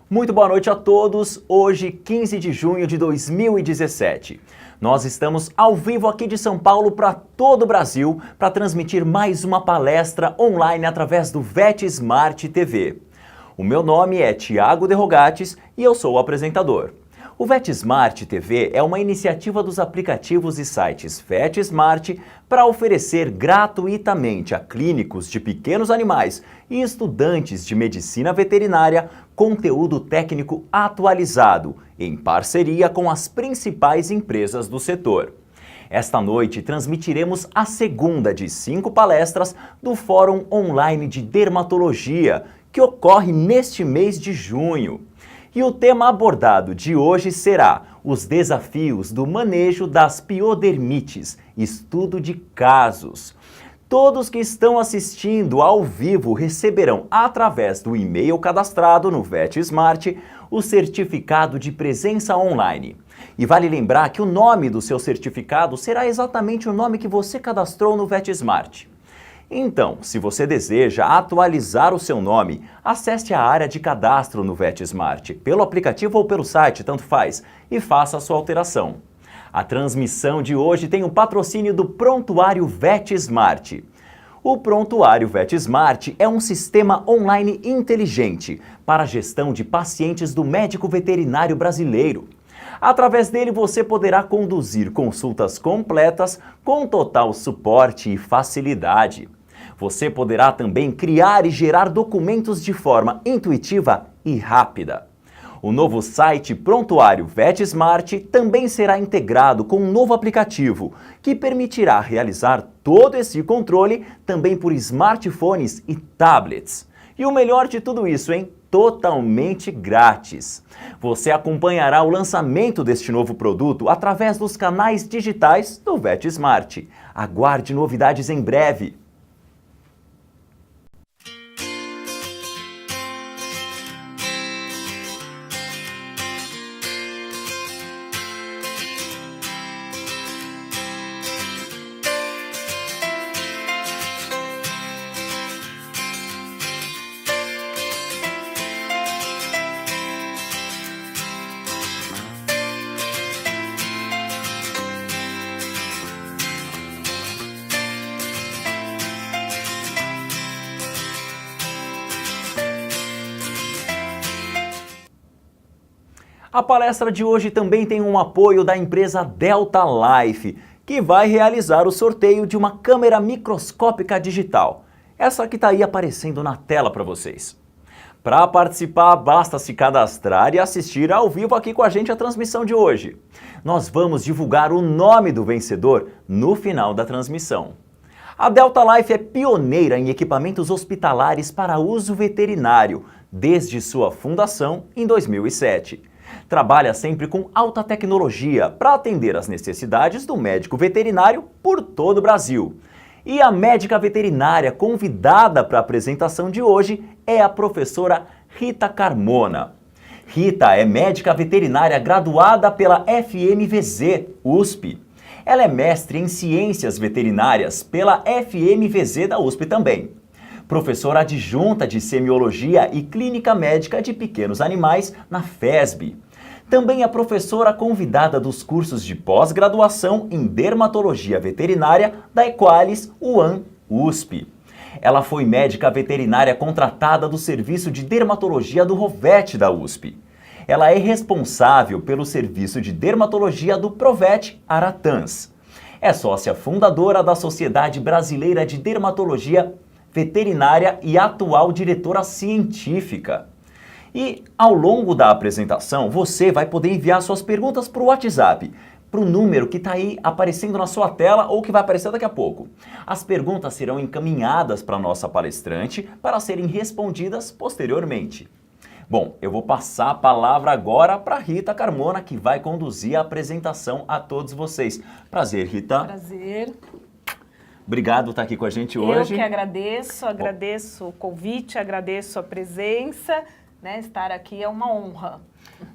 Muito boa noite a todos. Hoje, 15 de junho de 2017. Nós estamos ao vivo aqui de São Paulo para todo o Brasil para transmitir mais uma palestra online através do VET Smart TV. O meu nome é Thiago De Rogatis e eu sou o apresentador. O VET Smart TV é uma iniciativa dos aplicativos e sites VET Smart para oferecer gratuitamente a clínicos de pequenos animais e estudantes de medicina veterinária conteúdo técnico atualizado, em parceria com as principais empresas do setor. Esta noite transmitiremos a segunda de 5 palestras do Fórum Online de Dermatologia, que ocorre neste mês de junho. E o tema abordado de hoje será os desafios do manejo das piodermites, estudo de casos. Todos que estão assistindo ao vivo receberão, através do e-mail cadastrado no VET Smart, o certificado de presença online. E vale lembrar que o nome do seu certificado será exatamente o nome que você cadastrou no VET Smart. Então, se você deseja atualizar o seu nome, acesse a área de cadastro no VET Smart, pelo aplicativo ou pelo site, tanto faz, e faça a sua alteração. A transmissão de hoje tem o patrocínio do Prontuário VET Smart. O Prontuário VET Smart é um sistema online inteligente para a gestão de pacientes do médico veterinário brasileiro. Através dele você poderá conduzir consultas completas com total suporte e facilidade. Você poderá também criar e gerar documentos de forma intuitiva e rápida. O novo site Prontuário VET Smart também será integrado com um novo aplicativo, que permitirá realizar todo esse controle também por smartphones e tablets. E o melhor de tudo isso, hein? Totalmente grátis. Você acompanhará o lançamento deste novo produto através dos canais digitais do VET Smart. Aguarde novidades em breve. A palestra de hoje também tem um apoio da empresa Delta Life, que vai realizar o sorteio de uma câmera microscópica digital. Essa que está aí aparecendo na tela para vocês. Para participar, basta se cadastrar e assistir ao vivo aqui com a gente a transmissão de hoje. Nós vamos divulgar o nome do vencedor no final da transmissão. A Delta Life é pioneira em equipamentos hospitalares para uso veterinário, desde sua fundação em 2007. Trabalha sempre com alta tecnologia para atender às necessidades do médico veterinário por todo o Brasil. E a médica veterinária convidada para a apresentação de hoje é a professora Rita Carmona. Rita é médica veterinária graduada pela FMVZ, USP. Ela é mestre em Ciências Veterinárias pela FMVZ da USP também. Professora adjunta de Semiologia e Clínica Médica de Pequenos Animais na FESB. Também é professora convidada dos cursos de pós-graduação em Dermatologia Veterinária da Equalis UAM USP. Ela foi médica veterinária contratada do Serviço de Dermatologia do Rovet da USP. Ela é responsável pelo Serviço de Dermatologia do Provet Aratãs. É sócia fundadora da Sociedade Brasileira de Dermatologia Veterinária e atual diretora científica. E ao longo da apresentação, você vai poder enviar suas perguntas para o WhatsApp, para o número que está aí aparecendo na sua tela ou que vai aparecer daqui a pouco. As perguntas serão encaminhadas para a nossa palestrante para serem respondidas posteriormente. Bom, eu vou passar a palavra agora para Rita Carmona, que vai conduzir a apresentação a todos vocês. Prazer, Rita. Prazer. Obrigado por estar aqui com a gente hoje. Eu que agradeço o convite, agradeço a presença, né? Estar aqui é uma honra.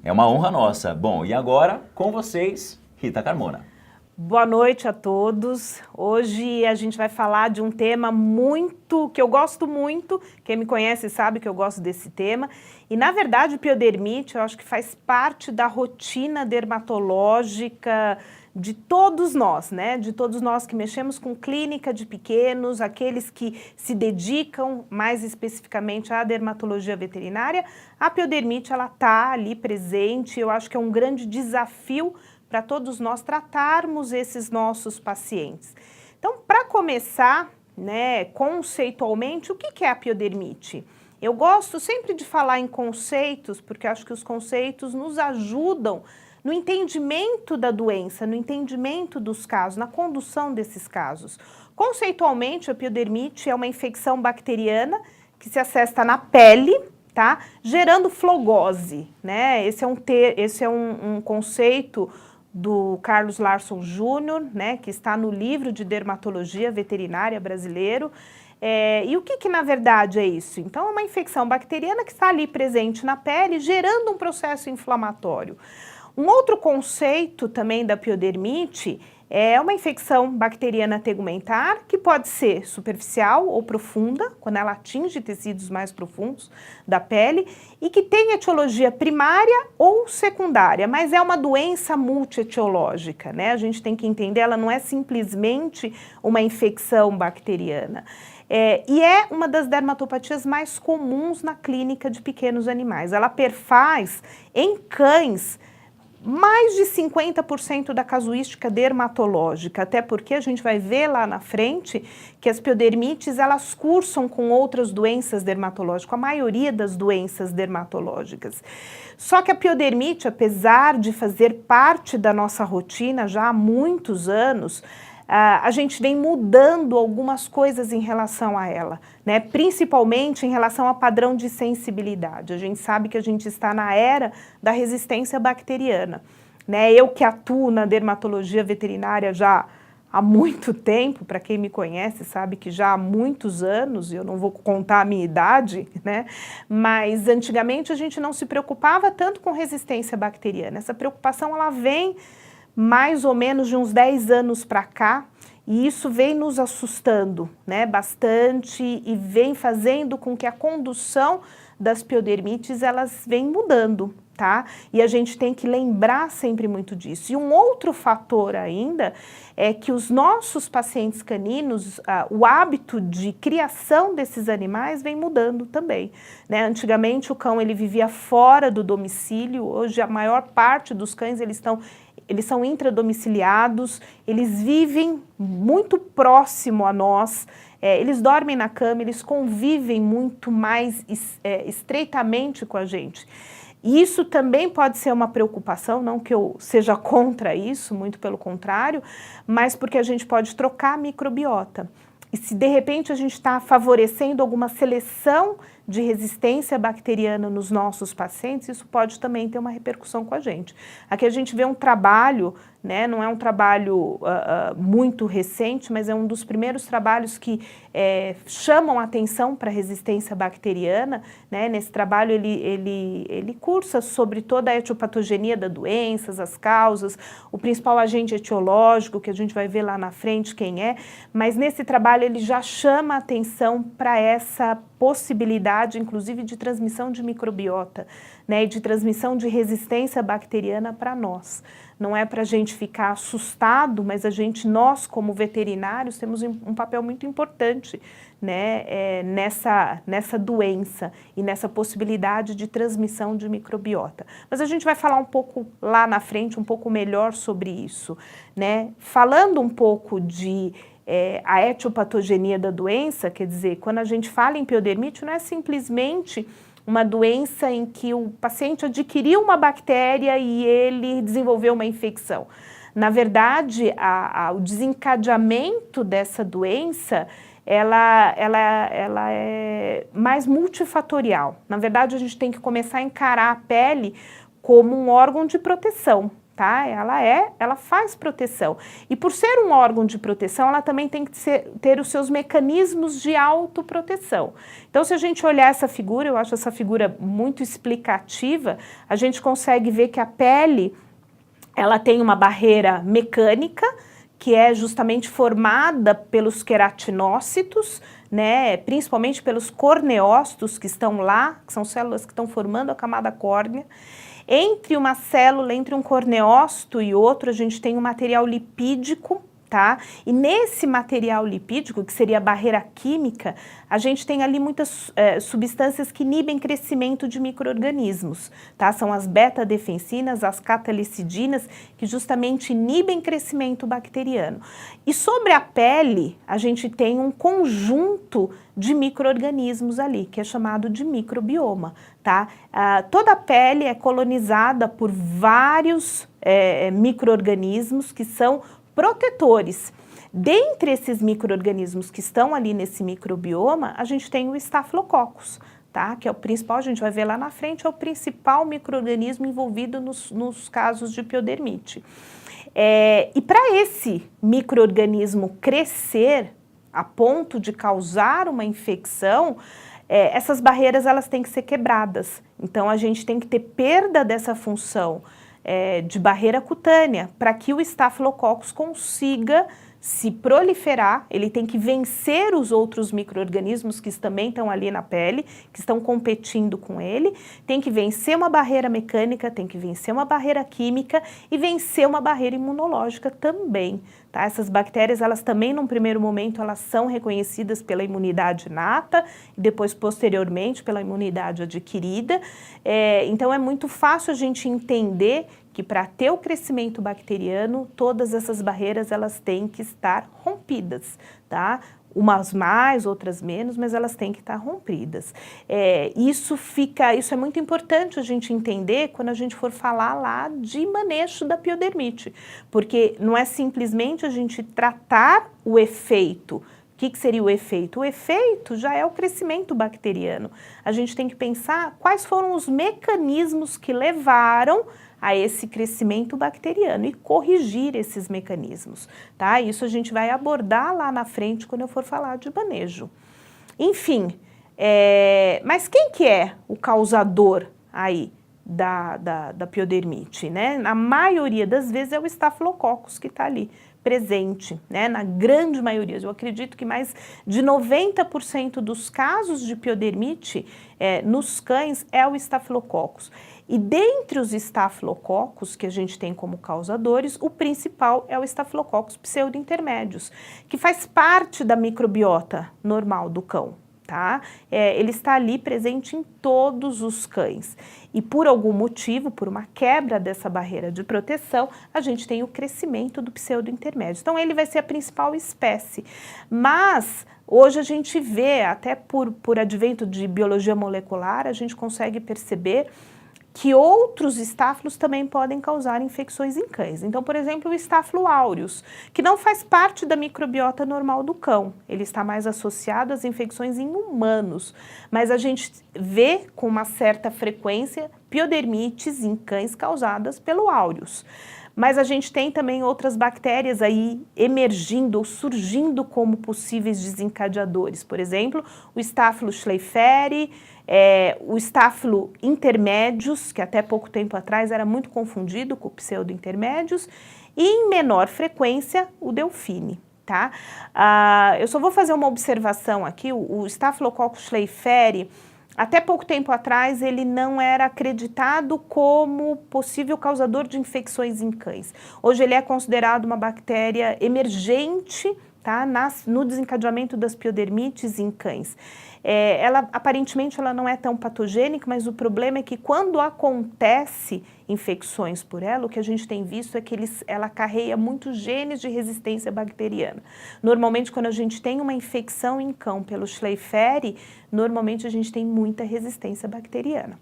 É uma honra nossa. Bom, e agora com vocês, Rita Carmona. Boa noite a todos. Hoje a gente vai falar de um tema que eu gosto muito. Quem me conhece sabe que eu gosto desse tema. E, na verdade, o piodermite, eu acho que faz parte da rotina dermatológica de todos nós, né? De todos nós que mexemos com clínica de pequenos, aqueles que se dedicam mais especificamente à dermatologia veterinária. A piodermite, ela está ali presente. Eu acho que é um grande desafio para todos nós tratarmos esses nossos pacientes. Então, para começar, né, conceitualmente, o que é a piodermite? Eu gosto sempre de falar em conceitos, porque acho que os conceitos nos ajudam no entendimento da doença, no entendimento dos casos, na condução desses casos. Conceitualmente, a piodermite é uma infecção bacteriana que se acessa na pele, tá? Gerando flogose, né? Esse é um conceito do Carlos Larson Júnior, né, que está no livro de dermatologia veterinária brasileiro. E o que na verdade é isso? Então, é uma infecção bacteriana que está ali presente na pele, gerando um processo inflamatório. Um outro conceito também da piodermite é uma infecção bacteriana tegumentar, que pode ser superficial ou profunda, quando ela atinge tecidos mais profundos da pele, e que tem etiologia primária ou secundária, mas é uma doença multietiológica, né? A gente tem que entender, ela não é simplesmente uma infecção bacteriana. E é uma das dermatopatias mais comuns na clínica de pequenos animais. Ela perfaz em cães mais de 50% da casuística dermatológica, até porque a gente vai ver lá na frente que as piodermites, elas cursam com outras doenças dermatológicas, a maioria das doenças dermatológicas. Só que a piodermite, apesar de fazer parte da nossa rotina já há muitos anos, a gente vem mudando algumas coisas em relação a ela, né? Principalmente em relação ao padrão de sensibilidade. A gente sabe que a gente está na era da resistência bacteriana, né? Eu que atuo na dermatologia veterinária já há muito tempo, para quem me conhece sabe que já há muitos anos, eu não vou contar a minha idade, né? Mas antigamente a gente não se preocupava tanto com resistência bacteriana. Essa preocupação, ela vem mais ou menos de uns 10 anos para cá, e isso vem nos assustando, né, bastante, e vem fazendo com que a condução das piodermites, elas vem mudando, tá? E a gente tem que lembrar sempre muito disso. E um outro fator ainda é que os nossos pacientes caninos, o hábito de criação desses animais vem mudando também, né? Antigamente o cão ele vivia fora do domicílio, hoje a maior parte dos cães eles são intradomiciliados, eles vivem muito próximo a nós, eles dormem na cama, eles convivem muito mais estreitamente com a gente. E isso também pode ser uma preocupação, não que eu seja contra isso, muito pelo contrário, mas porque a gente pode trocar a microbiota. E se de repente a gente está favorecendo alguma seleção de resistência bacteriana nos nossos pacientes, isso pode também ter uma repercussão com a gente. Aqui a gente vê um trabalho, né, não é um trabalho muito recente, mas é um dos primeiros trabalhos que chamam atenção para a resistência bacteriana, né? Nesse trabalho ele cursa sobre toda a etiopatogenia da doença, as causas, o principal agente etiológico, que a gente vai ver lá na frente quem é, mas nesse trabalho ele já chama atenção para essa possibilidade, inclusive, de transmissão de microbiota, né, e de transmissão de resistência bacteriana para nós. Não é para a gente ficar assustado, mas nós como veterinários temos um papel muito importante, né, nessa doença e nessa possibilidade de transmissão de microbiota. Mas a gente vai falar um pouco lá na frente, um pouco melhor sobre isso, né? Falando um pouco de a etiopatogenia da doença, quer dizer, quando a gente fala em piodermite, não é simplesmente uma doença em que o paciente adquiriu uma bactéria e ele desenvolveu uma infecção. Na verdade, o desencadeamento dessa doença, ela é mais multifatorial. Na verdade, a gente tem que começar a encarar a pele como um órgão de proteção. Tá? Ela faz proteção. E por ser um órgão de proteção, ela também tem que ter os seus mecanismos de autoproteção. Então, se a gente olhar essa figura, eu acho essa figura muito explicativa, a gente consegue ver que a pele, Ela tem uma barreira mecânica, que é justamente formada pelos queratinócitos, né, principalmente pelos corneócitos que estão lá, que são células que estão formando a camada córnea. Entre uma célula, entre um corneócito e outro, a gente tem um material lipídico, tá? E nesse material lipídico, que seria a barreira química, a gente tem ali muitas substâncias que inibem crescimento de micro-organismos, tá? São as beta-defensinas, as catalicidinas, que justamente inibem crescimento bacteriano. E sobre a pele, a gente tem um conjunto de micro-organismos ali, que é chamado de microbioma, tá? Toda a pele é colonizada por vários micro-organismos que são protetores. Dentre esses micro-organismos que estão ali nesse microbioma, a gente tem o Staphylococcus, tá? Que é o principal, a gente vai ver lá na frente, é o principal micro-organismo envolvido nos casos de piodermite. E para esse micro-organismo crescer a ponto de causar uma infecção, essas barreiras elas têm que ser quebradas. Então a gente tem que ter perda dessa função de barreira cutânea, para que o Staphylococcus consiga se proliferar. Ele tem que vencer os outros micro-organismos que também estão ali na pele, que estão competindo com ele, tem que vencer uma barreira mecânica, tem que vencer uma barreira química e vencer uma barreira imunológica também. Tá? Essas bactérias, elas também, num primeiro momento, elas são reconhecidas pela imunidade inata e depois, posteriormente, pela imunidade adquirida. Então, é muito fácil a gente entender que para ter o crescimento bacteriano, todas essas barreiras elas têm que estar rompidas, umas mais, outras menos, mas elas têm que estar rompidas. Isso é muito importante a gente entender quando a gente for falar lá de manejo da piodermite, porque não é simplesmente a gente tratar o efeito. O que seria o efeito? O efeito já é o crescimento bacteriano. A gente tem que pensar quais foram os mecanismos que levaram a esse crescimento bacteriano e corrigir esses mecanismos, tá? Isso a gente vai abordar lá na frente quando eu for falar de manejo. Enfim, mas quem que é o causador aí da piodermite, né? Na maioria das vezes é o Staphylococcus que está ali presente, né? Na grande maioria, eu acredito que mais de 90% dos casos de piodermite nos cães é o Staphylococcus. E dentre os estafilococos que a gente tem como causadores, o principal é o Staphylococcus pseudo-intermédios, que faz parte da microbiota normal do cão, tá? Ele está ali presente em todos os cães. E por algum motivo, por uma quebra dessa barreira de proteção, a gente tem o crescimento do pseudo-intermédio. Então ele vai ser a principal espécie. Mas hoje a gente vê, até por advento de biologia molecular, a gente consegue perceber que outros estáfilos também podem causar infecções em cães. Então, por exemplo, o Staphylo aureus, que não faz parte da microbiota normal do cão. Ele está mais associado às infecções em humanos. Mas a gente vê com uma certa frequência piodermites em cães causadas pelo aureus. Mas a gente tem também outras bactérias aí emergindo ou surgindo como possíveis desencadeadores. Por exemplo, o Staphylo schleiferi, o Staphylo intermédios, que até pouco tempo atrás era muito confundido com o pseudo-intermédios, e em menor frequência o Delphine. Tá? Eu só vou fazer uma observação aqui, o Staphylococcus schleiferi, até pouco tempo atrás, ele não era acreditado como possível causador de infecções em cães. Hoje ele é considerado uma bactéria emergente, tá, no desencadeamento das piodermites em cães. Aparentemente ela não é tão patogênica, mas o problema é que quando acontece infecções por ela, o que a gente tem visto é que ela carrega muitos genes de resistência bacteriana. Normalmente, quando a gente tem uma infecção em cão pelo schleiferi, normalmente a gente tem muita resistência bacteriana.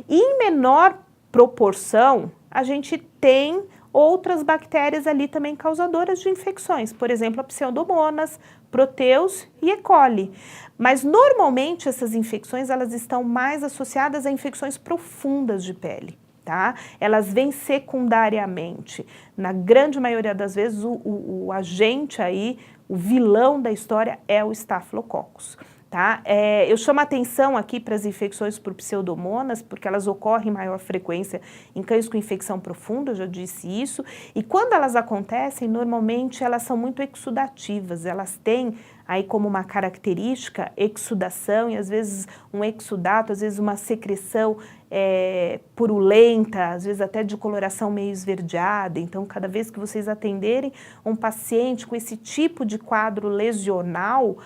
E em menor proporção, a gente tem outras bactérias ali também causadoras de infecções, por exemplo, a Pseudomonas, Proteus e E. coli. Mas normalmente essas infecções elas estão mais associadas a infecções profundas de pele, tá? Elas vêm secundariamente. Na grande maioria das vezes o agente aí, o vilão da história é o Staphylococcus. Tá? Eu chamo a atenção aqui para as infecções por pseudomonas, porque elas ocorrem em maior frequência em cães com infecção profunda, eu já disse isso, e quando elas acontecem, normalmente elas são muito exudativas, elas têm aí como uma característica exudação e às vezes um exudato, às vezes uma secreção purulenta, às vezes até de coloração meio esverdeada. Então, cada vez que vocês atenderem um paciente com esse tipo de quadro lesional,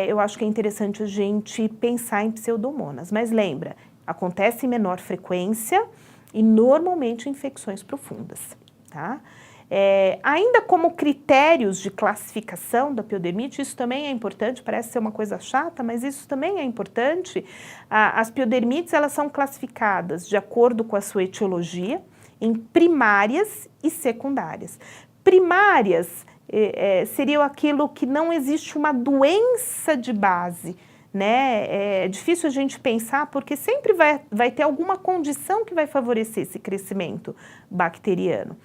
eu acho que é interessante a gente pensar em pseudomonas. Mas lembra, acontece em menor frequência e normalmente em infecções profundas, tá? Ainda como critérios de classificação da piodermite, isso também é importante, parece ser uma coisa chata, mas isso também é importante. As piodermites, elas são classificadas de acordo com a sua etiologia em primárias e secundárias. Primárias seria aquilo que não existe uma doença de base, né? É difícil a gente pensar porque sempre vai ter alguma condição que vai favorecer esse crescimento bacteriano.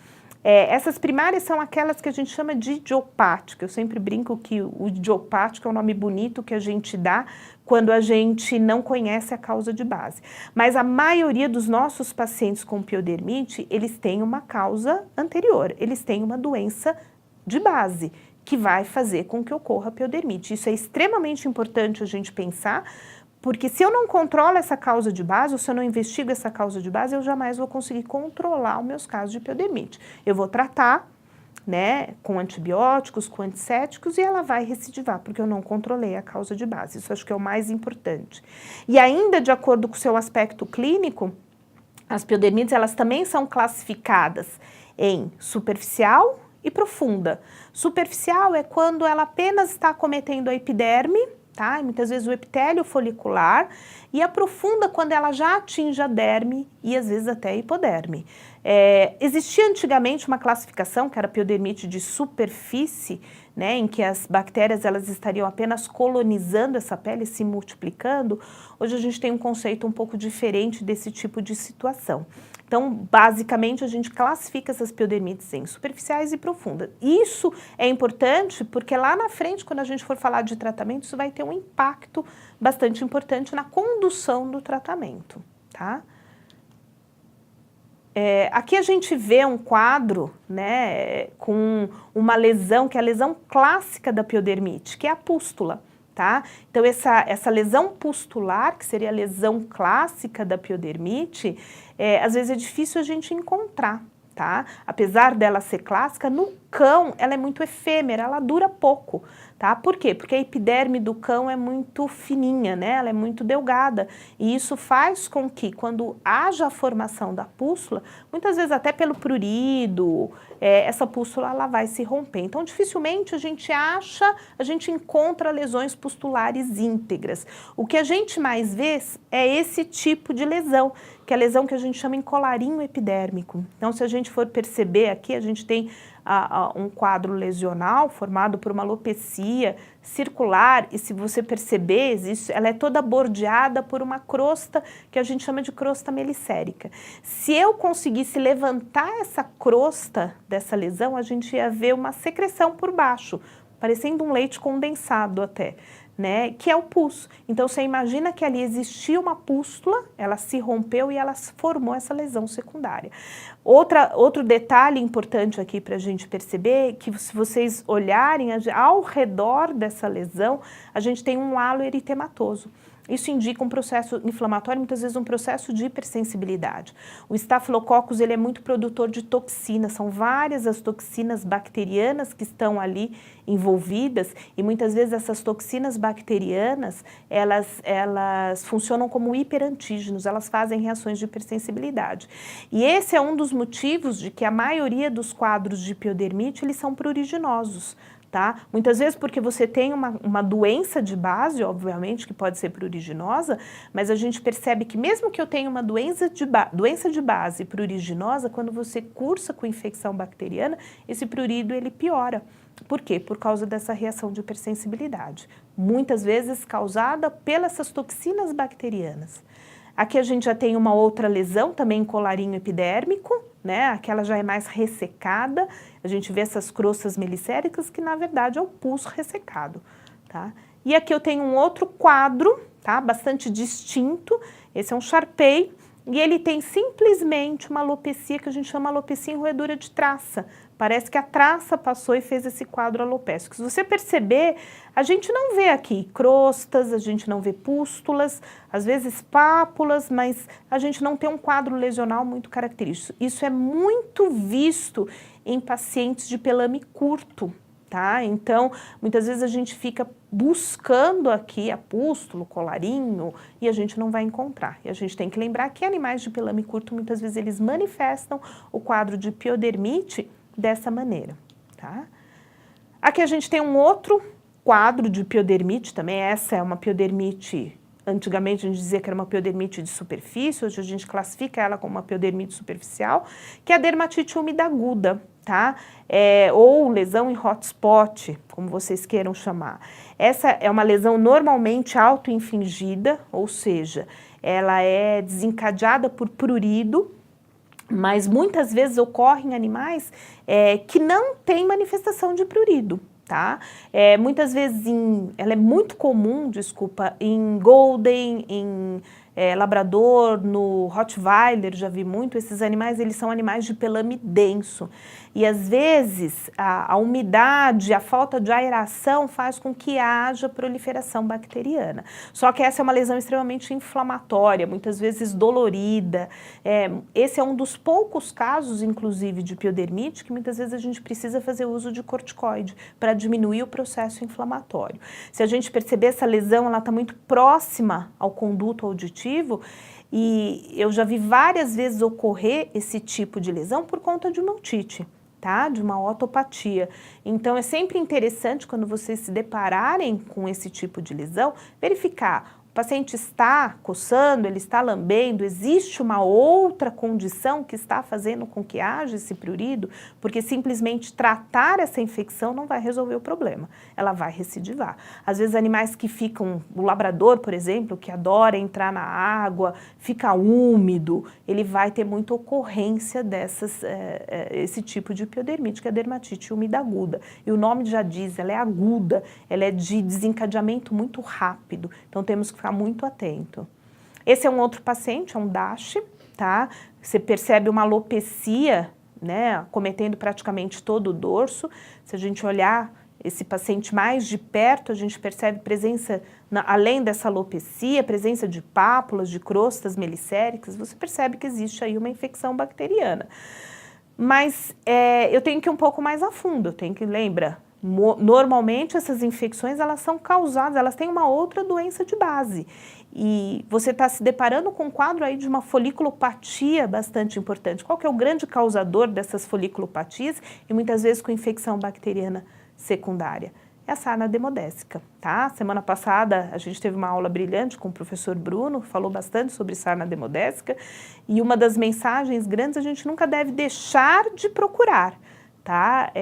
Essas primárias são aquelas que a gente chama de idiopática. Eu sempre brinco que o idiopático é um nome bonito que a gente dá quando a gente não conhece a causa de base. Mas a maioria dos nossos pacientes com piodermite, eles têm uma causa anterior, eles têm uma doença de base, que vai fazer com que ocorra piodermite. Isso é extremamente importante a gente pensar, porque se eu não controlo essa causa de base, ou se eu não investigo essa causa de base, eu jamais vou conseguir controlar os meus casos de piodermite. Eu vou tratar, né, com antibióticos, com antissépticos, e ela vai recidivar, porque eu não controlei a causa de base. Isso acho que é o mais importante. E ainda, de acordo com o seu aspecto clínico, as piodermites, elas também são classificadas em superficial e profunda. Superficial é quando ela apenas está acometendo a epiderme, tá? E muitas vezes o epitélio folicular, e a profunda quando ela já atinge a derme e às vezes até a hipoderme. Existia antigamente uma classificação que era piodermite de superfície, né, em que as bactérias elas estariam apenas colonizando essa pele, se multiplicando. Hoje a gente tem um conceito um pouco diferente desse tipo de situação. Então, basicamente, a gente classifica essas piodermites em superficiais e profundas. Isso é importante porque lá na frente, quando a gente for falar de tratamento, isso vai ter um impacto bastante importante na condução do tratamento, tá? Aqui a gente vê um quadro, né, com uma lesão, que é a lesão clássica da piodermite, que é a pústula. Tá? Então, essa lesão pustular, que seria a lesão clássica da piodermite, às vezes é difícil a gente encontrar, tá? Apesar dela ser clássica, no cão ela é muito efêmera, ela dura pouco, tá? Por quê? Porque a epiderme do cão é muito fininha, né? Ela é muito delgada, e isso faz com que, quando haja a formação da pústula, muitas vezes até pelo prurido, essa pústula ela vai se romper. Então, dificilmente a gente encontra lesões pustulares íntegras. O que a gente mais vê é esse tipo de lesão, que é a lesão que a gente chama em colarinho epidérmico. Então, se a gente for perceber aqui, a gente tem um quadro lesional formado por uma alopecia circular, e se você perceber, ela é toda bordeada por uma crosta que a gente chama de crosta melicérica. Se eu conseguisse levantar essa crosta dessa lesão, a gente ia ver uma secreção por baixo, parecendo um leite condensado até, né, que é o pus. Então, você imagina que ali existia uma pústula, ela se rompeu e ela formou essa lesão secundária. Outro detalhe importante aqui para a gente perceber, que se vocês olharem ao redor dessa lesão, a gente tem um halo eritematoso. Isso indica um processo inflamatório, muitas vezes um processo de hipersensibilidade. O Staphylococcus, ele é muito produtor de toxinas, são várias as toxinas bacterianas que estão ali envolvidas, e muitas vezes essas toxinas bacterianas, elas funcionam como hiperantígenos, elas fazem reações de hipersensibilidade. E esse é um dos motivos de que a maioria dos quadros de piodermite, eles são pruriginosos. Tá? Muitas vezes porque você tem uma doença de base, obviamente, que pode ser pruriginosa, mas a gente percebe que mesmo que eu tenha uma doença de base pruriginosa, quando você cursa com infecção bacteriana, esse prurido ele piora. Por quê? Por causa dessa reação de hipersensibilidade, muitas vezes causada pelas toxinas bacterianas. Aqui a gente já tem uma outra lesão, também em colarinho epidérmico, né? Aquela já é mais ressecada, a gente vê essas crostas melicéricas que na verdade é o pus ressecado, tá? E aqui eu tenho um outro quadro, tá? Bastante distinto. Esse é um Sharpei e ele tem simplesmente uma alopecia que a gente chama alopecia em roedura de traça. Parece que a traça passou e fez esse quadro alopécico. Se você perceber, a gente não vê aqui crostas, a gente não vê pústulas, às vezes pápulas, mas a gente não tem um quadro lesional muito característico. Isso é muito visto em pacientes de pelame curto, tá? Então, muitas vezes a gente fica buscando aqui a pústula, colarinho, e a gente não vai encontrar. E a gente tem que lembrar que animais de pelame curto, muitas vezes eles manifestam o quadro de piodermite dessa maneira, tá? Aqui a gente tem um outro quadro de piodermite também. Essa é uma piodermite, antigamente a gente dizia que era uma piodermite de superfície, hoje a gente classifica ela como uma piodermite superficial, que é a dermatite úmida aguda, tá? Ou lesão em hotspot, como vocês queiram chamar. Essa é uma lesão normalmente auto-infligida, ou seja, ela é desencadeada por prurido, mas muitas vezes ocorre em animais que não têm manifestação de prurido, tá? Muitas vezes, ela é muito comum, em Golden, em Labrador, no Rottweiler, já vi muito. Esses animais, eles são animais de pelame denso. E às vezes a umidade, a falta de aeração faz com que haja proliferação bacteriana. Só que essa é uma lesão extremamente inflamatória, muitas vezes dolorida. Esse é um dos poucos casos, inclusive, de piodermite, que muitas vezes a gente precisa fazer uso de corticoide para diminuir o processo inflamatório. Se a gente perceber, essa lesão ela está muito próxima ao conduto auditivo, e eu já vi várias vezes ocorrer esse tipo de lesão por conta de uma otite, tá? De uma otopatia. Então é sempre interessante, quando vocês se depararem com esse tipo de lesão, verificar: o paciente está coçando, ele está lambendo, existe uma outra condição que está fazendo com que haja esse prurido, porque simplesmente tratar essa infecção não vai resolver o problema, ela vai recidivar. Às vezes animais que ficam, o labrador, por exemplo, que adora entrar na água, fica úmido, ele vai ter muita ocorrência esse tipo de piodermite, que é a dermatite úmida aguda. E o nome já diz, ela é aguda, ela é de desencadeamento muito rápido, então temos que ficar muito atento. Esse é um outro paciente, é um DASH, tá? Você percebe uma alopecia, né, acometendo praticamente todo o dorso. Se a gente olhar esse paciente mais de perto, a gente percebe presença, além dessa alopecia, presença de pápulas, de crostas melicéricas. Você percebe que existe aí uma infecção bacteriana. Mas eu tenho que ir um pouco mais a fundo, eu tenho que lembrar. Normalmente essas infecções elas são causadas, elas têm uma outra doença de base, e você está se deparando com um quadro aí de uma foliculopatia bastante importante. Qual que é o grande causador dessas foliculopatias e muitas vezes com infecção bacteriana secundária? É a sarna demodésica, tá? Semana passada a gente teve uma aula brilhante com o professor Bruno, falou bastante sobre sarna demodésica, e uma das mensagens grandes: a gente nunca deve deixar de procurar, tá?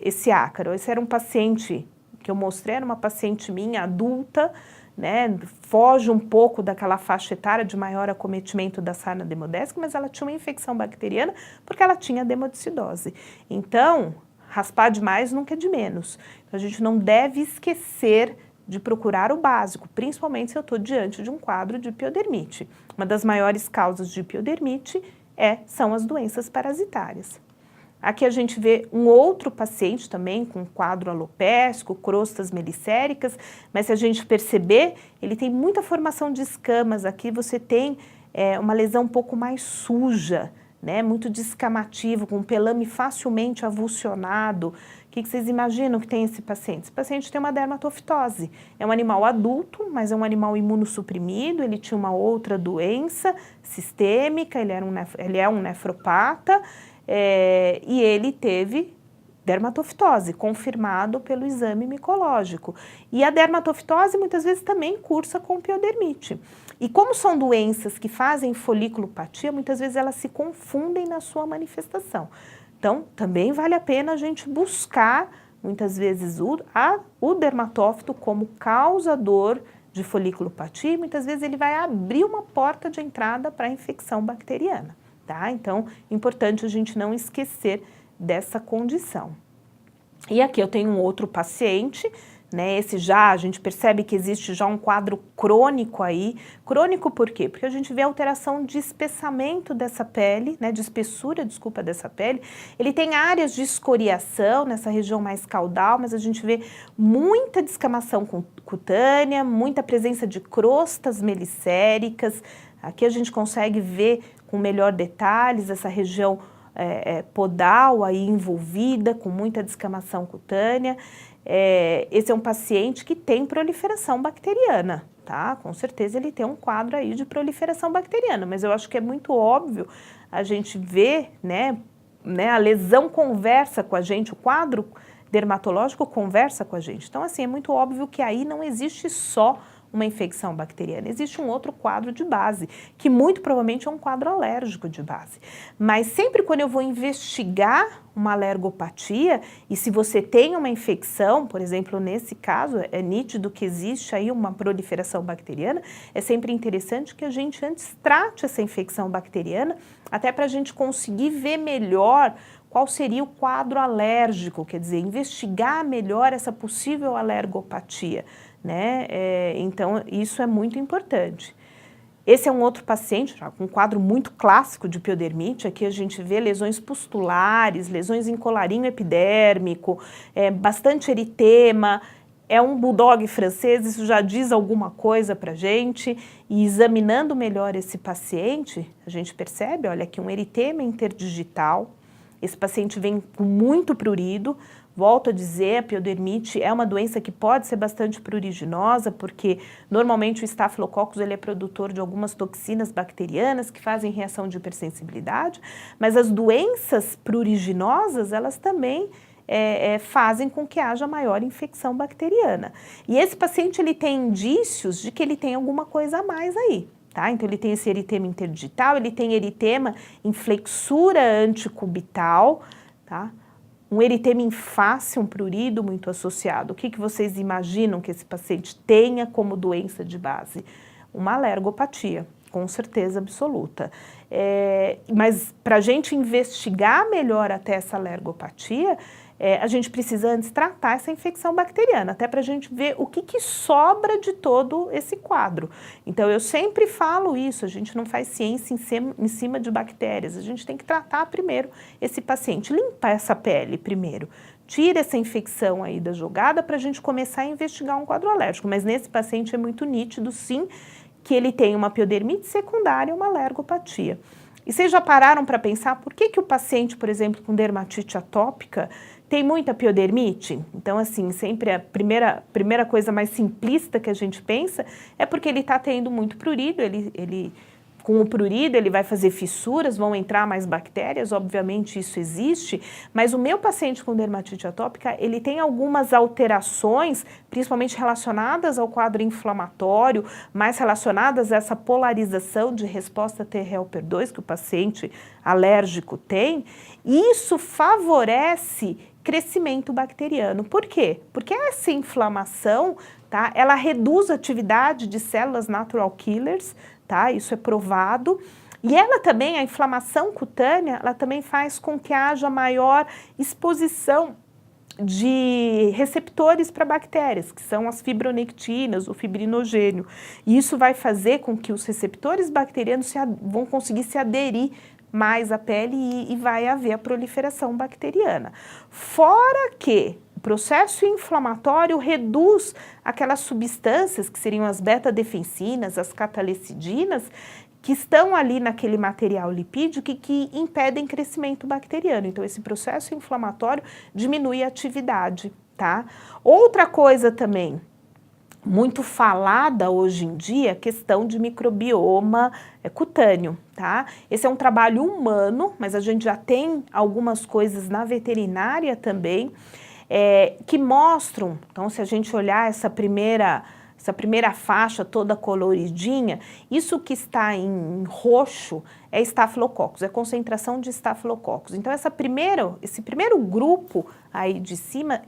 Esse ácaro. Esse era um paciente que eu mostrei, era uma paciente minha, adulta, né? Foge um pouco daquela faixa etária de maior acometimento da sarna demodésica, mas ela tinha uma infecção bacteriana porque ela tinha demodicidose. Então, raspar demais nunca é de menos. Então, a gente não deve esquecer de procurar o básico, principalmente se eu estou diante de um quadro de piodermite. Uma das maiores causas de piodermite são as doenças parasitárias. Aqui a gente vê um outro paciente também com quadro alopécico, crostas melicéricas, mas se a gente perceber, ele tem muita formação de escamas. Aqui você tem uma lesão um pouco mais suja, né, muito descamativo, com pelame facilmente avulsionado. O que vocês imaginam que tem esse paciente? Esse paciente tem uma dermatofitose. É um animal adulto, mas é um animal imunossuprimido, ele tinha uma outra doença sistêmica, ele é um nefropata, e ele teve dermatofitose, confirmado pelo exame micológico. E a dermatofitose muitas vezes também cursa com piodermite. E como são doenças que fazem foliculopatia, muitas vezes elas se confundem na sua manifestação. Então, também vale a pena a gente buscar, muitas vezes, o dermatófito como causador de foliculopatia, e muitas vezes ele vai abrir uma porta de entrada para a infecção bacteriana, tá? Então, é importante a gente não esquecer dessa condição. E aqui eu tenho um outro paciente, né? Esse já, a gente percebe que existe já um quadro crônico aí. Crônico por quê? Porque a gente vê alteração de espessamento dessa pele, né? De espessura, desculpa, dessa pele. Ele tem áreas de escoriação nessa região mais caudal, mas a gente vê muita descamação cutânea, muita presença de crostas melicéricas. Aqui a gente consegue ver com melhor detalhes essa região podal aí envolvida, com muita descamação cutânea. Esse é um paciente que tem proliferação bacteriana, tá? Com certeza ele tem um quadro aí de proliferação bacteriana, mas eu acho que é muito óbvio a gente ver, né, a lesão conversa com a gente, o quadro dermatológico conversa com a gente. Então, assim, é muito óbvio que aí não existe só uma infecção bacteriana, existe um outro quadro de base, que muito provavelmente é um quadro alérgico de base. Mas sempre quando eu vou investigar uma alergopatia, e se você tem uma infecção, por exemplo, nesse caso, é nítido que existe aí uma proliferação bacteriana, é sempre interessante que a gente antes trate essa infecção bacteriana, até para a gente conseguir ver melhor qual seria o quadro alérgico, quer dizer, investigar melhor essa possível alergopatia, né? Então, isso é muito importante. Esse é um outro paciente com um quadro muito clássico de piodermite. Aqui a gente vê lesões pustulares, lesões em colarinho epidérmico, bastante eritema. É um bulldog francês, isso já diz alguma coisa pra gente. E examinando melhor esse paciente, a gente percebe, olha aqui, um eritema interdigital. Esse paciente vem com muito prurido. Volto a dizer, a piodermite é uma doença que pode ser bastante pruriginosa, porque normalmente o Staphylococcus ele é produtor de algumas toxinas bacterianas que fazem reação de hipersensibilidade, mas as doenças pruriginosas, elas também fazem com que haja maior infecção bacteriana. E esse paciente ele tem indícios de que ele tem alguma coisa a mais aí. Tá? Então, ele tem esse eritema interdigital, ele tem eritema em flexura anticubital, tá? Um eritema em face, um prurido muito associado. O que vocês imaginam que esse paciente tenha como doença de base? Uma alergopatia, com certeza absoluta. Mas para a gente investigar melhor até essa alergopatia, a gente precisa antes tratar essa infecção bacteriana, até para a gente ver o que sobra de todo esse quadro. Então, eu sempre falo isso, a gente não faz ciência em cima de bactérias, a gente tem que tratar primeiro esse paciente, limpar essa pele primeiro, tira essa infecção aí da jogada para a gente começar a investigar um quadro alérgico. Mas nesse paciente é muito nítido, sim, que ele tem uma piodermite secundária e uma alergopatia. E vocês já pararam para pensar por que o paciente, por exemplo, com dermatite atópica, tem muita piodermite? Então, assim, sempre a primeira coisa mais simplista que a gente pensa é porque ele está tendo muito prurido, com o prurido ele vai fazer fissuras, vão entrar mais bactérias, obviamente isso existe, mas o meu paciente com dermatite atópica, ele tem algumas alterações, principalmente relacionadas ao quadro inflamatório, mais relacionadas a essa polarização de resposta T-helper 2 que o paciente alérgico tem, e isso favorece crescimento bacteriano. Por quê? Porque essa inflamação, tá, ela reduz a atividade de células natural killers, tá? Isso é provado. E ela também, a inflamação cutânea, ela também faz com que haja maior exposição de receptores para bactérias, que são as fibronectinas, o fibrinogênio. E isso vai fazer com que os receptores bacterianos vão conseguir se aderir mais à pele e vai haver a proliferação bacteriana. Fora que o processo inflamatório reduz aquelas substâncias que seriam as beta-defensinas, as catalecidinas, que estão ali naquele material lipídico que impedem crescimento bacteriano. Então, esse processo inflamatório diminui a atividade, tá? Outra coisa também muito falada hoje em dia, a questão de microbioma cutâneo, tá? Esse é um trabalho humano, mas a gente já tem algumas coisas na veterinária também, que mostram, então se a gente olhar essa primeira faixa toda coloridinha, isso que está em roxo é Staphylococcus, é concentração de Staphylococcus. Então esse primeiro grupo aí de cima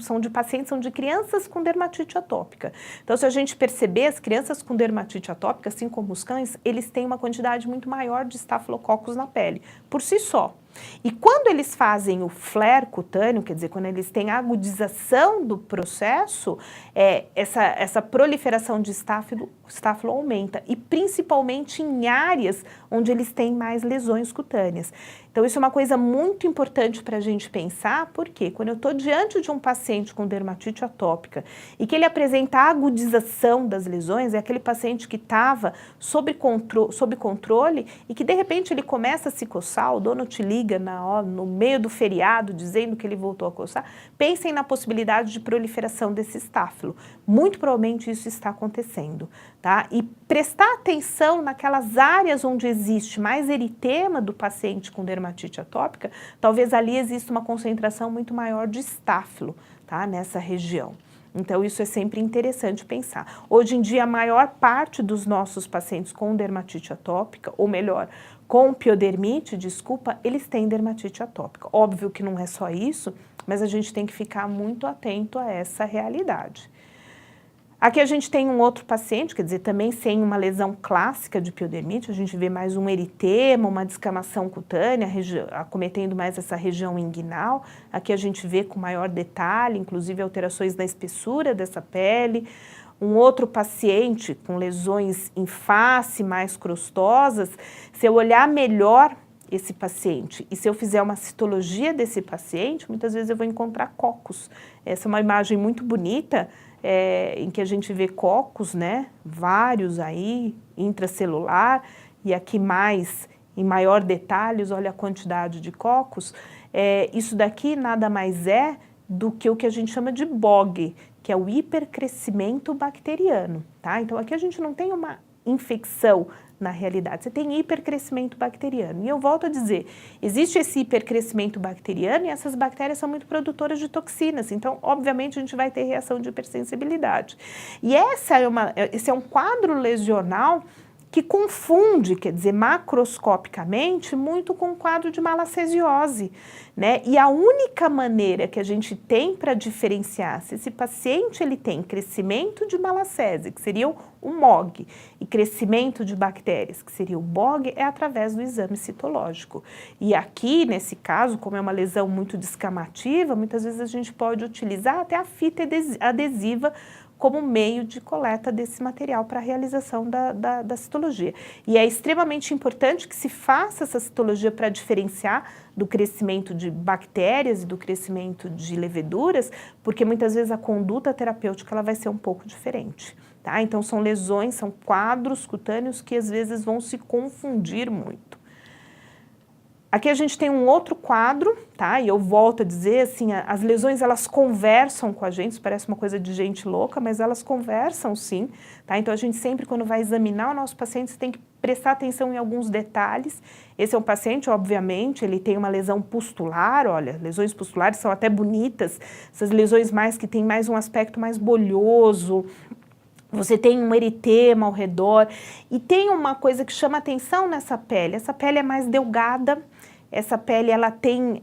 são de pacientes, são de crianças com dermatite atópica. Então, se a gente perceber, as crianças com dermatite atópica, assim como os cães, eles têm uma quantidade muito maior de estafilococcus na pele, por si só. E quando eles fazem o flare cutâneo, quer dizer, quando eles têm a agudização do processo, essa proliferação de estáfilo aumenta, e principalmente em áreas onde eles têm mais lesões cutâneas. Então, isso é uma coisa muito importante para a gente pensar, porque quando eu estou diante de um paciente com dermatite atópica e que ele apresenta a agudização das lesões, é aquele paciente que estava sob controle e que de repente ele começa a se coçar, o dono te liga no meio do feriado dizendo que ele voltou a coçar, pensem na possibilidade de proliferação desse estáfilo. Muito provavelmente isso está acontecendo, tá? E prestar atenção naquelas áreas onde existe mais eritema do paciente com dermatite atópica, talvez ali exista uma concentração muito maior de estáfilo, tá? Nessa região. Então, isso é sempre interessante pensar. Hoje em dia, a maior parte dos nossos pacientes com dermatite atópica, ou melhor, com piodermite, eles têm dermatite atópica. Óbvio que não é só isso, mas a gente tem que ficar muito atento a essa realidade. Aqui a gente tem um outro paciente, quer dizer, também sem uma lesão clássica de piodermite, a gente vê mais um eritema, uma descamação cutânea, acometendo mais essa região inguinal. Aqui a gente vê com maior detalhe, inclusive alterações na espessura dessa pele. Um outro paciente com lesões em face mais crostosas, se eu olhar melhor esse paciente e se eu fizer uma citologia desse paciente, muitas vezes eu vou encontrar cocos. Essa é uma imagem muito bonita, em que a gente vê cocos, né, vários aí, intracelular, e aqui mais, em maior detalhes, olha a quantidade de cocos. Isso daqui nada mais é do que o que a gente chama de BOG, que é o hipercrescimento bacteriano, tá? Então aqui a gente não tem uma infecção na realidade, você tem hipercrescimento bacteriano. E eu volto a dizer, existe esse hipercrescimento bacteriano e essas bactérias são muito produtoras de toxinas, então obviamente a gente vai ter reação de hipersensibilidade. E esse é um quadro lesional que confunde, quer dizer, macroscopicamente, muito com o quadro de malacesiose, né? E a única maneira que a gente tem para diferenciar se esse paciente ele tem crescimento de malacese, que seria o MOG, e crescimento de bactérias, que seria o BOG, é através do exame citológico. E aqui, nesse caso, como é uma lesão muito descamativa, muitas vezes a gente pode utilizar até a fita adesiva como meio de coleta desse material para a realização da citologia. E é extremamente importante que se faça essa citologia para diferenciar do crescimento de bactérias e do crescimento de leveduras, porque muitas vezes a conduta terapêutica ela vai ser um pouco diferente, tá? Então são lesões, são quadros cutâneos que às vezes vão se confundir muito. Aqui a gente tem um outro quadro, tá? E eu volto a dizer, assim, as lesões elas conversam com a gente, isso parece uma coisa de gente louca, mas elas conversam sim, tá? Então a gente sempre, quando vai examinar o nosso paciente, tem que prestar atenção em alguns detalhes. Esse é um paciente, obviamente, ele tem uma lesão pustular, olha, lesões pustulares são até bonitas, essas lesões mais que têm mais um aspecto mais bolhoso. Você tem um eritema ao redor e tem uma coisa que chama atenção nessa pele. Essa pele é mais delgada, essa pele ela tem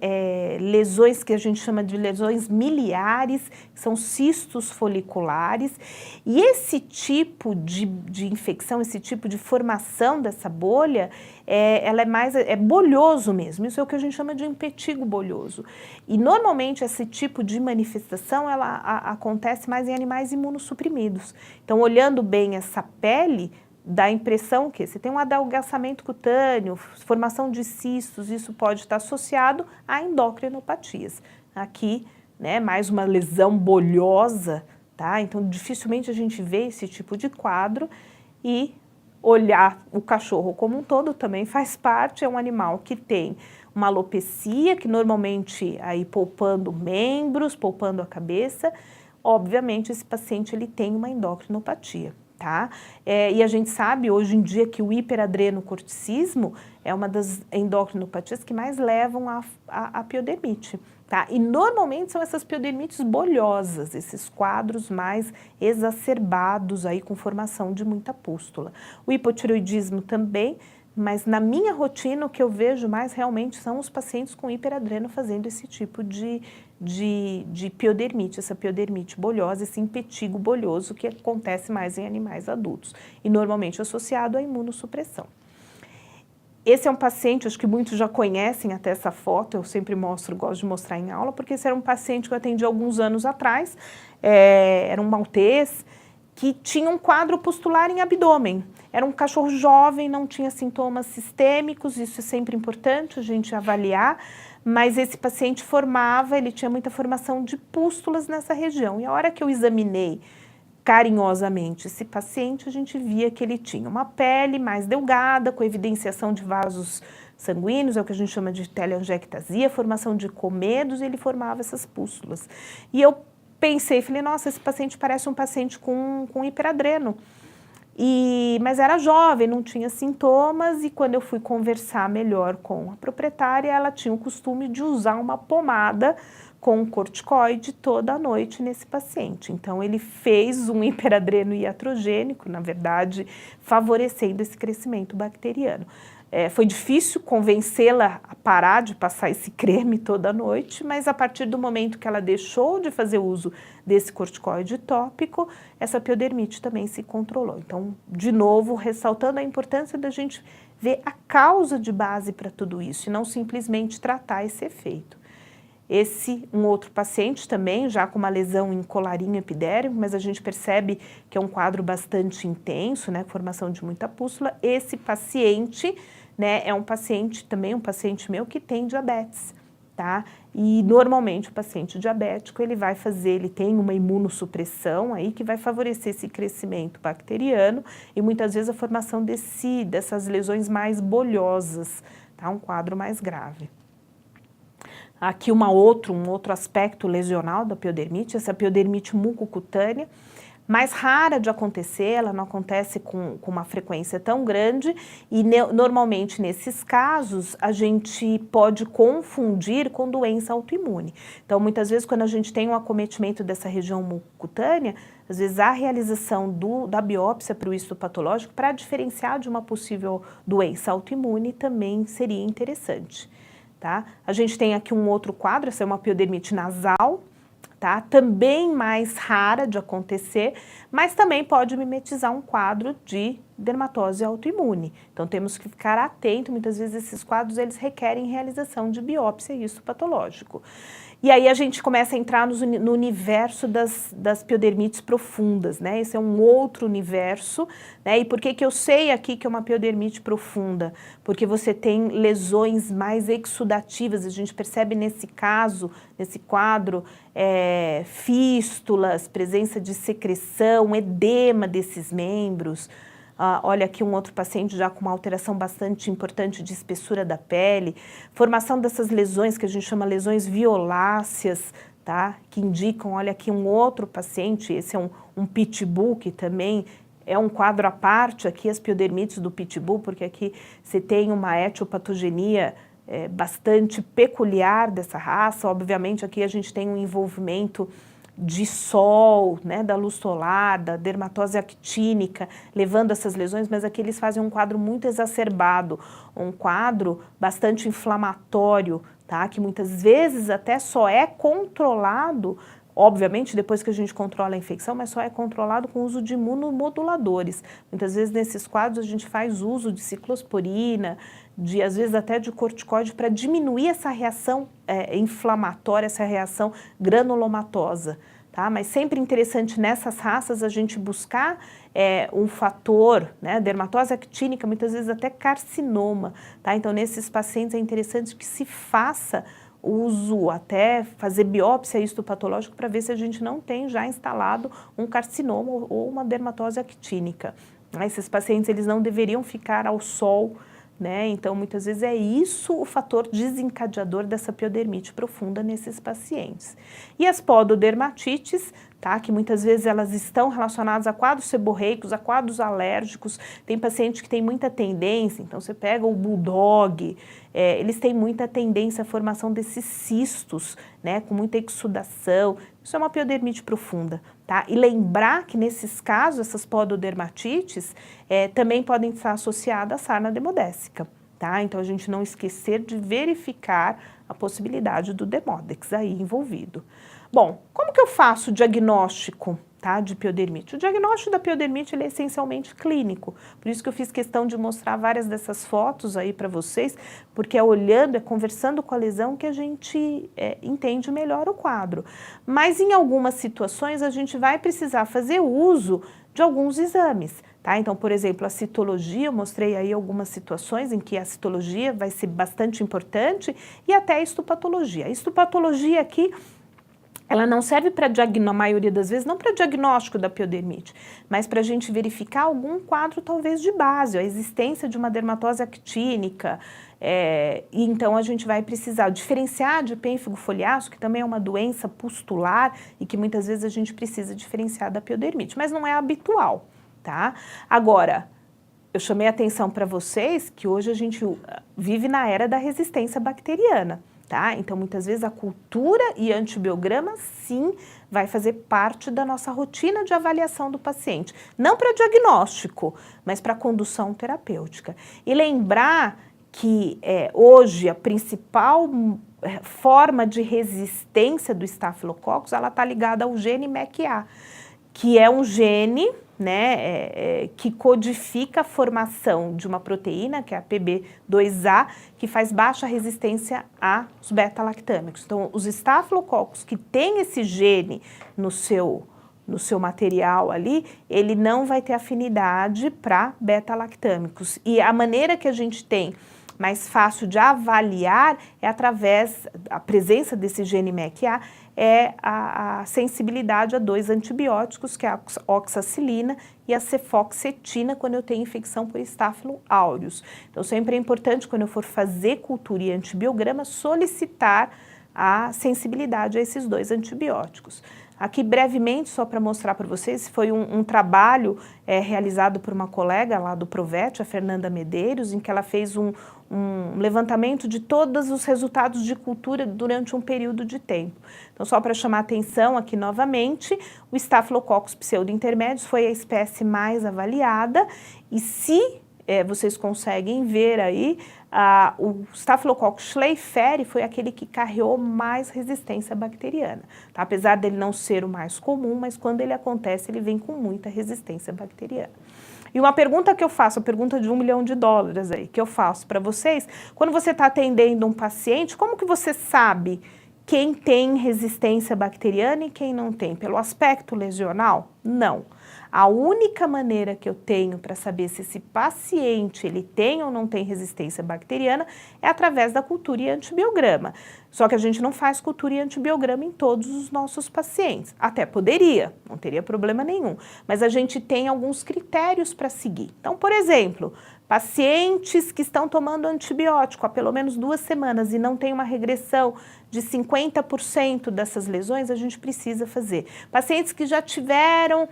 lesões que a gente chama de lesões miliares, que são cistos foliculares. E esse tipo de infecção, esse tipo de formação dessa bolha, ela é bolhoso mesmo. Isso é o que a gente chama de impetigo bolhoso. E normalmente esse tipo de manifestação ela acontece mais em animais imunossuprimidos. Então, olhando bem essa pele, dá a impressão que você tem um adelgaçamento cutâneo, formação de cistos, isso pode estar associado a endocrinopatias. Aqui, né, mais uma lesão bolhosa, tá? Então, dificilmente a gente vê esse tipo de quadro e olhar o cachorro como um todo também faz parte, é um animal que tem uma alopecia, que normalmente aí poupando membros, poupando a cabeça, obviamente esse paciente ele tem uma endocrinopatia. Tá? E a gente sabe hoje em dia que o hiperadrenocorticismo é uma das endocrinopatias que mais levam a piodermite. Tá? E normalmente são essas piodermites bolhosas, esses quadros mais exacerbados aí com formação de muita pústula. O hipotireoidismo também, mas na minha rotina o que eu vejo mais realmente são os pacientes com hiperadreno fazendo esse tipo de piodermite, essa piodermite bolhosa, esse impetigo bolhoso que acontece mais em animais adultos e normalmente associado à imunossupressão. Esse é um paciente, acho que muitos já conhecem até essa foto, eu sempre mostro, gosto de mostrar em aula, porque esse era um paciente que eu atendi alguns anos atrás, era um maltês, que tinha um quadro pustular em abdômen. Era um cachorro jovem, não tinha sintomas sistêmicos, isso é sempre importante a gente avaliar, mas esse paciente ele tinha muita formação de pústulas nessa região. E a hora que eu examinei carinhosamente esse paciente, a gente via que ele tinha uma pele mais delgada, com evidenciação de vasos sanguíneos, é o que a gente chama de teleangiectasia, formação de comedos, e ele formava essas pústulas. E eu pensei, falei, nossa, esse paciente parece um paciente com hiperadreno. Mas era jovem, não tinha sintomas, e quando eu fui conversar melhor com a proprietária, ela tinha o costume de usar uma pomada com corticoide toda noite nesse paciente. Então, ele fez um hiperadreno iatrogênico, na verdade, favorecendo esse crescimento bacteriano. Foi difícil convencê-la a parar de passar esse creme toda noite, mas a partir do momento que ela deixou de fazer uso desse corticoide tópico, essa piodermite também se controlou. Então, de novo, ressaltando a importância da gente ver a causa de base para tudo isso e não simplesmente tratar esse efeito. Um outro paciente também, já com uma lesão em colarinho epidérmico, mas a gente percebe que é um quadro bastante intenso, né, formação de muita pústula. Esse paciente, né, é um paciente meu que tem diabetes, tá? E normalmente o paciente diabético, ele tem uma imunossupressão aí que vai favorecer esse crescimento bacteriano e muitas vezes a formação dessas lesões mais bolhosas, tá? Um quadro mais grave. Aqui um outro aspecto lesional da piodermite, essa piodermite mucocutânea, mais rara de acontecer, ela não acontece com uma frequência tão grande e normalmente nesses casos a gente pode confundir com doença autoimune. Então muitas vezes quando a gente tem um acometimento dessa região mucocutânea, às vezes a realização da biópsia para o histopatológico para diferenciar de uma possível doença autoimune também seria interessante. Tá? A gente tem aqui um outro quadro, essa é uma piodermite nasal, tá? Também mais rara de acontecer, mas também pode mimetizar um quadro de dermatose autoimune. Então temos que ficar atento, muitas vezes esses quadros eles requerem realização de biópsia e histopatológico. E aí a gente começa a entrar no universo das piodermites profundas, né? Esse é um outro universo, né? E por que eu sei aqui que é uma piodermite profunda? Porque você tem lesões mais exudativas, a gente percebe nesse quadro, fístulas, presença de secreção, edema desses membros. Olha aqui um outro paciente já com uma alteração bastante importante de espessura da pele, formação dessas lesões que a gente chama lesões violáceas, tá? Que indicam, olha aqui um outro paciente, esse é um pitbull que também é um quadro à parte aqui, as piodermites do pitbull, porque aqui você tem uma etiopatogenia bastante peculiar dessa raça, obviamente aqui a gente tem um envolvimento de sol, né, da luz solar, da dermatose actínica, levando essas lesões, mas aqui eles fazem um quadro muito exacerbado, um quadro bastante inflamatório, tá, que muitas vezes até só é controlado, obviamente depois que a gente controla a infecção, mas só é controlado com o uso de imunomoduladores. Muitas vezes nesses quadros a gente faz uso de ciclosporina, às vezes até de corticoide para diminuir essa reação inflamatória, essa reação granulomatosa, tá? Mas sempre interessante nessas raças a gente buscar um fator, né, dermatose actínica, muitas vezes até carcinoma, tá? Então nesses pacientes é interessante que se faça uso, até fazer biópsia histopatológica para ver se a gente não tem já instalado um carcinoma ou uma dermatose actínica. Esses pacientes eles não deveriam ficar ao sol, né? Então, muitas vezes é isso o fator desencadeador dessa piodermite profunda nesses pacientes. E as pododermatites, tá? Que muitas vezes elas estão relacionadas a quadros seborreicos, a quadros alérgicos. Tem paciente que tem muita tendência, então você pega o bulldog, eles têm muita tendência à formação desses cistos, né? Com muita exudação. Isso é uma piodermite profunda, Tá? E lembrar que nesses casos, essas pododermatites também podem estar associadas à sarna demodécica. Tá? Então a gente não esquecer de verificar a possibilidade do Demodex aí envolvido. Bom, como que eu faço o diagnóstico, tá, de piodermite? O diagnóstico da piodermite ele é essencialmente clínico, por isso que eu fiz questão de mostrar várias dessas fotos aí para vocês, porque é olhando, é conversando com a lesão que a gente entende melhor o quadro. Mas em algumas situações a gente vai precisar fazer uso de alguns exames. Tá? Então, por exemplo, a citologia, eu mostrei aí algumas situações em que a citologia vai ser bastante importante e até a histopatologia. A histopatologia aqui, ela não serve para diagnóstico, a maioria das vezes, não para diagnóstico da piodermite, mas para a gente verificar algum quadro talvez de base, a existência de uma dermatose actínica, e então a gente vai precisar diferenciar de pênfigo foliáceo, que também é uma doença pustular e que muitas vezes a gente precisa diferenciar da piodermite, mas não é habitual, tá? Agora, eu chamei a atenção para vocês que hoje a gente vive na era da resistência bacteriana. Tá? Então, muitas vezes a cultura e antibiograma, sim, vai fazer parte da nossa rotina de avaliação do paciente. Não para diagnóstico, mas para condução terapêutica. E lembrar que hoje a principal forma de resistência do Staphylococcus, ela está ligada ao gene MECA, que é um gene, né, que codifica a formação de uma proteína, que é a PB2A, que faz baixa resistência aos beta-lactâmicos. Então, os estafilococos que têm esse gene no seu material ali, ele não vai ter afinidade para beta-lactâmicos. E a maneira que a gente tem mais fácil de avaliar é através da presença desse gene MECA, é a sensibilidade a 2 antibióticos, que é a oxacilina e a cefoxetina, quando eu tenho infecção por Staphylo aureus. Então, sempre é importante, quando eu for fazer cultura e antibiograma, solicitar a sensibilidade a esses 2 antibióticos. Aqui, brevemente, só para mostrar para vocês, foi um trabalho realizado por uma colega lá do Provet, a Fernanda Medeiros, em que ela fez um levantamento de todos os resultados de cultura durante um período de tempo. Então, só para chamar a atenção aqui novamente, o Staphylococcus pseudo-intermédios foi a espécie mais avaliada e se vocês conseguem ver aí, o Staphylococcus schleiferei foi aquele que carregou mais resistência bacteriana. Tá? Apesar dele não ser o mais comum, mas quando ele acontece, ele vem com muita resistência bacteriana. E uma pergunta que eu faço, a pergunta de $1 milhão aí, que eu faço para vocês, quando você está atendendo um paciente, como que você sabe quem tem resistência bacteriana e quem não tem? Pelo aspecto lesional? Não. A única maneira que eu tenho para saber se esse paciente ele tem ou não tem resistência bacteriana é através da cultura e antibiograma. Só que a gente não faz cultura e antibiograma em todos os nossos pacientes. Até poderia, não teria problema nenhum. Mas a gente tem alguns critérios para seguir. Então, por exemplo, pacientes que estão tomando antibiótico há pelo menos 2 semanas e não tem uma regressão de 50% dessas lesões, a gente precisa fazer. Pacientes que já tiveram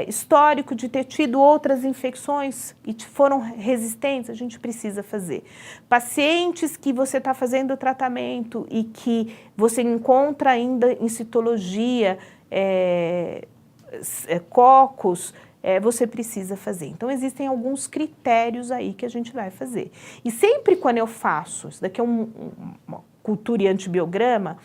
histórico de ter tido outras infecções e foram resistentes, a gente precisa fazer. Pacientes que você está fazendo o tratamento e que você encontra ainda em citologia, cocos, você precisa fazer. Então, existem alguns critérios aí que a gente vai fazer. E sempre quando eu faço, isso daqui é uma cultura e antibiograma,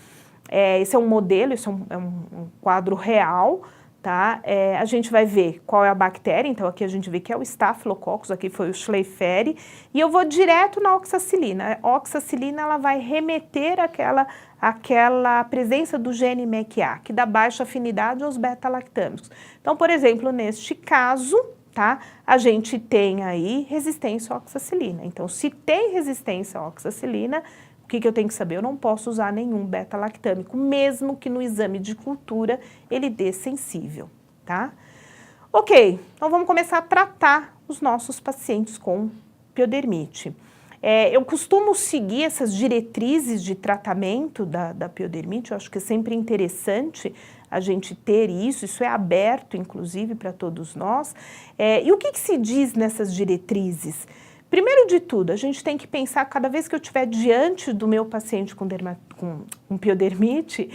esse é um modelo, isso é um quadro real, tá? A gente vai ver qual é a bactéria, então aqui a gente vê que é o Staphylococcus, aqui foi o schleiferei, e eu vou direto na oxacilina. A oxacilina, ela vai remeter àquela presença do gene MECA, que dá baixa afinidade aos beta-lactâmicos. Então, por exemplo, neste caso, tá? A gente tem aí resistência à oxacilina. Então, se tem resistência à oxacilina, o que eu tenho que saber? Eu não posso usar nenhum beta-lactâmico, mesmo que no exame de cultura ele dê sensível, tá? Ok, então vamos começar a tratar os nossos pacientes com piodermite. Eu costumo seguir essas diretrizes de tratamento da piodermite, eu acho que é sempre interessante a gente ter isso é aberto, inclusive, para todos nós. E o que se diz nessas diretrizes? Primeiro de tudo, a gente tem que pensar, cada vez que eu estiver diante do meu paciente com piodermite,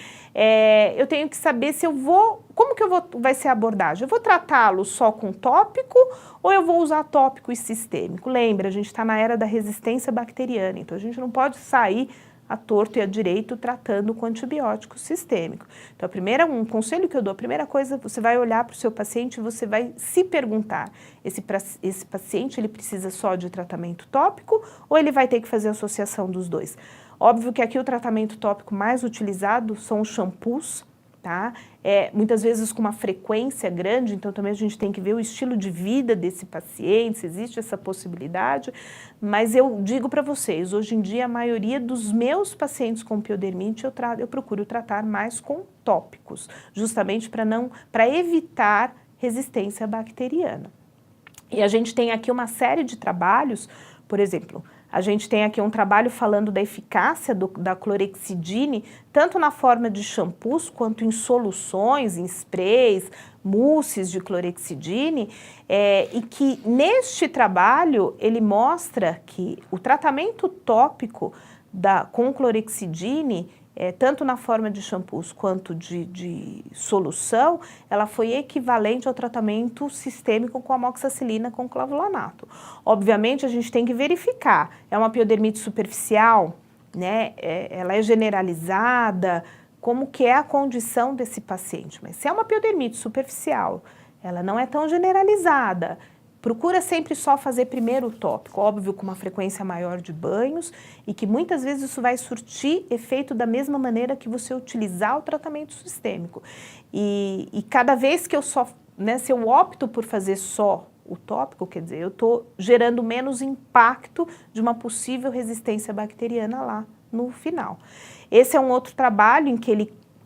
eu tenho que saber se eu vou como que vai ser a abordagem? Eu vou tratá-lo só com tópico ou eu vou usar tópico e sistêmico? Lembra, a gente está na era da resistência bacteriana, então a gente não pode sair a torto e a direito tratando com antibiótico sistêmico. Então, um conselho que eu dou, a primeira coisa, você vai olhar para o seu paciente e você vai se perguntar, esse paciente ele precisa só de tratamento tópico ou ele vai ter que fazer associação dos dois? Óbvio que aqui o tratamento tópico mais utilizado são os shampoos, tá? Muitas vezes com uma frequência grande, então também a gente tem que ver o estilo de vida desse paciente, se existe essa possibilidade, mas eu digo para vocês, hoje em dia a maioria dos meus pacientes com piodermite eu procuro tratar mais com tópicos, justamente para evitar resistência bacteriana. E a gente tem aqui uma série de trabalhos, por exemplo, a gente tem aqui um trabalho falando da eficácia da clorexidine, tanto na forma de shampoos, quanto em soluções, em sprays, mousses de clorexidine, e que neste trabalho ele mostra que o tratamento tópico com clorexidine, tanto na forma de shampoos quanto de solução, ela foi equivalente ao tratamento sistêmico com amoxicilina com clavulanato. Obviamente, a gente tem que verificar, é uma piodermite superficial, né? Ela é generalizada, como que é a condição desse paciente. Mas se é uma piodermite superficial, ela não é tão generalizada, procura sempre só fazer primeiro o tópico, óbvio com uma frequência maior de banhos e que muitas vezes isso vai surtir efeito da mesma maneira que você utilizar o tratamento sistêmico. E cada vez que se eu opto por fazer só o tópico, quer dizer, eu estou gerando menos impacto de uma possível resistência bacteriana lá no final. Esse é um outro trabalho em que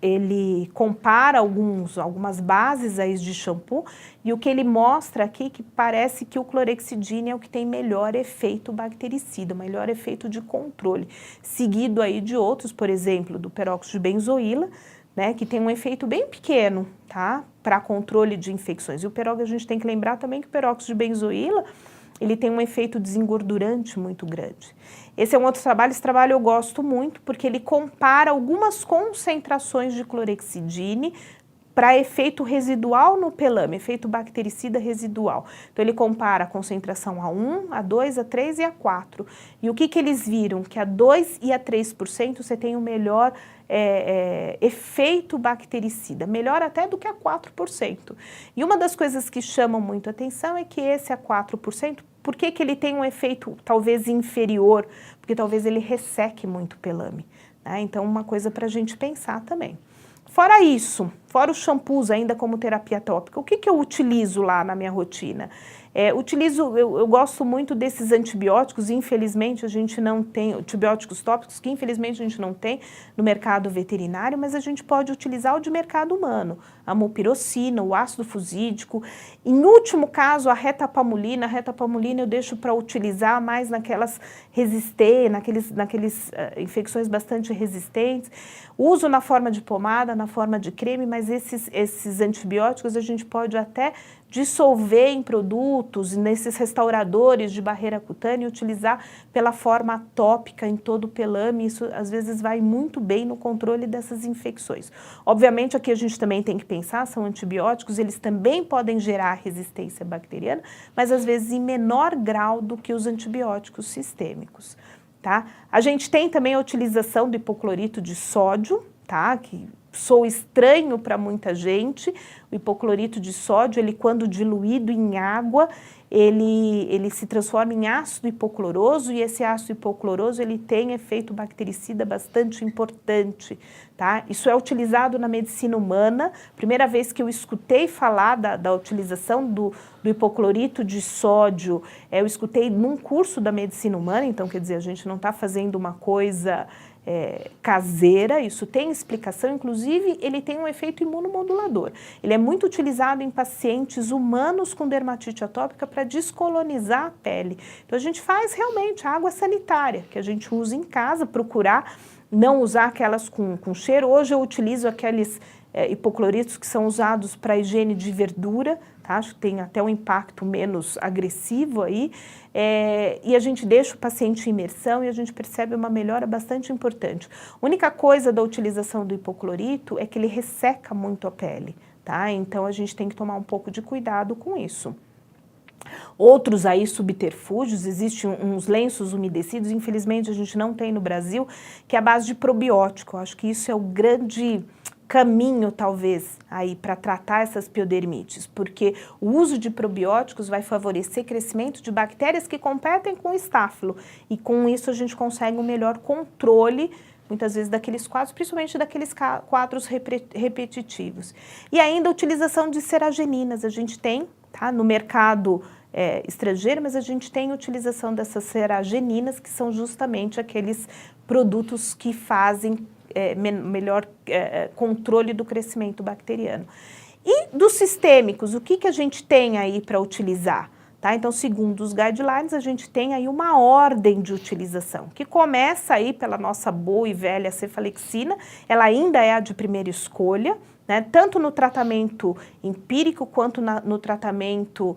ele compara algumas bases aí de shampoo e o que ele mostra aqui que parece que o clorexidine é o que tem melhor efeito bactericida, melhor efeito de controle, seguido aí de outros, por exemplo, do peróxido de benzoíla, né, que tem um efeito bem pequeno, tá, para controle de infecções. E a gente tem que lembrar também que o peróxido de benzoíla, ele tem um efeito desengordurante muito grande. Esse é um outro trabalho, esse trabalho eu gosto muito, porque ele compara algumas concentrações de clorexidine para efeito residual no pelame, efeito bactericida residual. Então ele compara a concentração a 1, a 2, a 3 e a 4. E o que eles viram? Que a 2 e a 3% você tem o melhor efeito bactericida, melhor até do que a 4%. E uma das coisas que chamam muito a atenção é que esse a 4%, por que ele tem um efeito talvez inferior? Porque talvez ele resseque muito o pelame, né? Então uma coisa para a gente pensar também. Fora isso, fora os shampoos ainda como terapia tópica, o que eu utilizo lá na minha rotina? Eu gosto muito desses antibióticos, infelizmente a gente não tem, antibióticos tópicos que infelizmente a gente não tem no mercado veterinário, mas a gente pode utilizar o de mercado humano, a mupirocina, o ácido fusídico, em último caso a retapamulina eu deixo para utilizar mais naquelas naqueles infecções bastante resistentes, uso na forma de pomada, na forma de creme, mas esses antibióticos a gente pode até dissolver em produtos, nesses restauradores de barreira cutânea e utilizar pela forma tópica em todo o pelame, isso às vezes vai muito bem no controle dessas infecções. Obviamente aqui a gente também tem que pensar, são antibióticos, eles também podem gerar resistência bacteriana, mas às vezes em menor grau do que os antibióticos sistêmicos, tá? A gente tem também a utilização do hipoclorito de sódio, tá? Que sou estranho para muita gente. O hipoclorito de sódio, ele quando diluído em água, ele se transforma em ácido hipocloroso e esse ácido hipocloroso ele tem efeito bactericida bastante importante, tá? Isso é utilizado na medicina humana. Primeira vez que eu escutei falar da utilização do hipoclorito de sódio, eu escutei num curso da medicina humana, então quer dizer, a gente não está fazendo uma coisa caseira, isso tem explicação, inclusive ele tem um efeito imunomodulador. Ele é muito utilizado em pacientes humanos com dermatite atópica para descolonizar a pele. Então a gente faz realmente água sanitária, que a gente usa em casa, procurar não usar aquelas com cheiro. Hoje eu utilizo aqueles hipocloritos que são usados para higiene de verdura, tá? Acho que tem até um impacto menos agressivo aí, e a gente deixa o paciente em imersão e a gente percebe uma melhora bastante importante. A única coisa da utilização do hipoclorito é que ele resseca muito a pele, tá? Então a gente tem que tomar um pouco de cuidado com isso. Outros aí subterfúgios, existem uns lenços umedecidos, infelizmente a gente não tem no Brasil, que é a base de probiótico. Eu acho que isso é o grande caminho, talvez, aí para tratar essas piodermites, porque o uso de probióticos vai favorecer crescimento de bactérias que competem com o estáfilo, e com isso a gente consegue um melhor controle, muitas vezes, daqueles quadros, principalmente daqueles quadros repetitivos. E ainda a utilização de cerageninas, a gente tem, tá, no mercado estrangeiro, mas a gente tem utilização dessas cerageninas, que são justamente aqueles produtos que fazem melhor controle do crescimento bacteriano. E dos sistêmicos, o que a gente tem aí para utilizar? Tá? Então, segundo os guidelines, a gente tem aí uma ordem de utilização, que começa aí pela nossa boa e velha cefalexina, ela ainda é a de primeira escolha, né? Tanto no tratamento empírico quanto no tratamento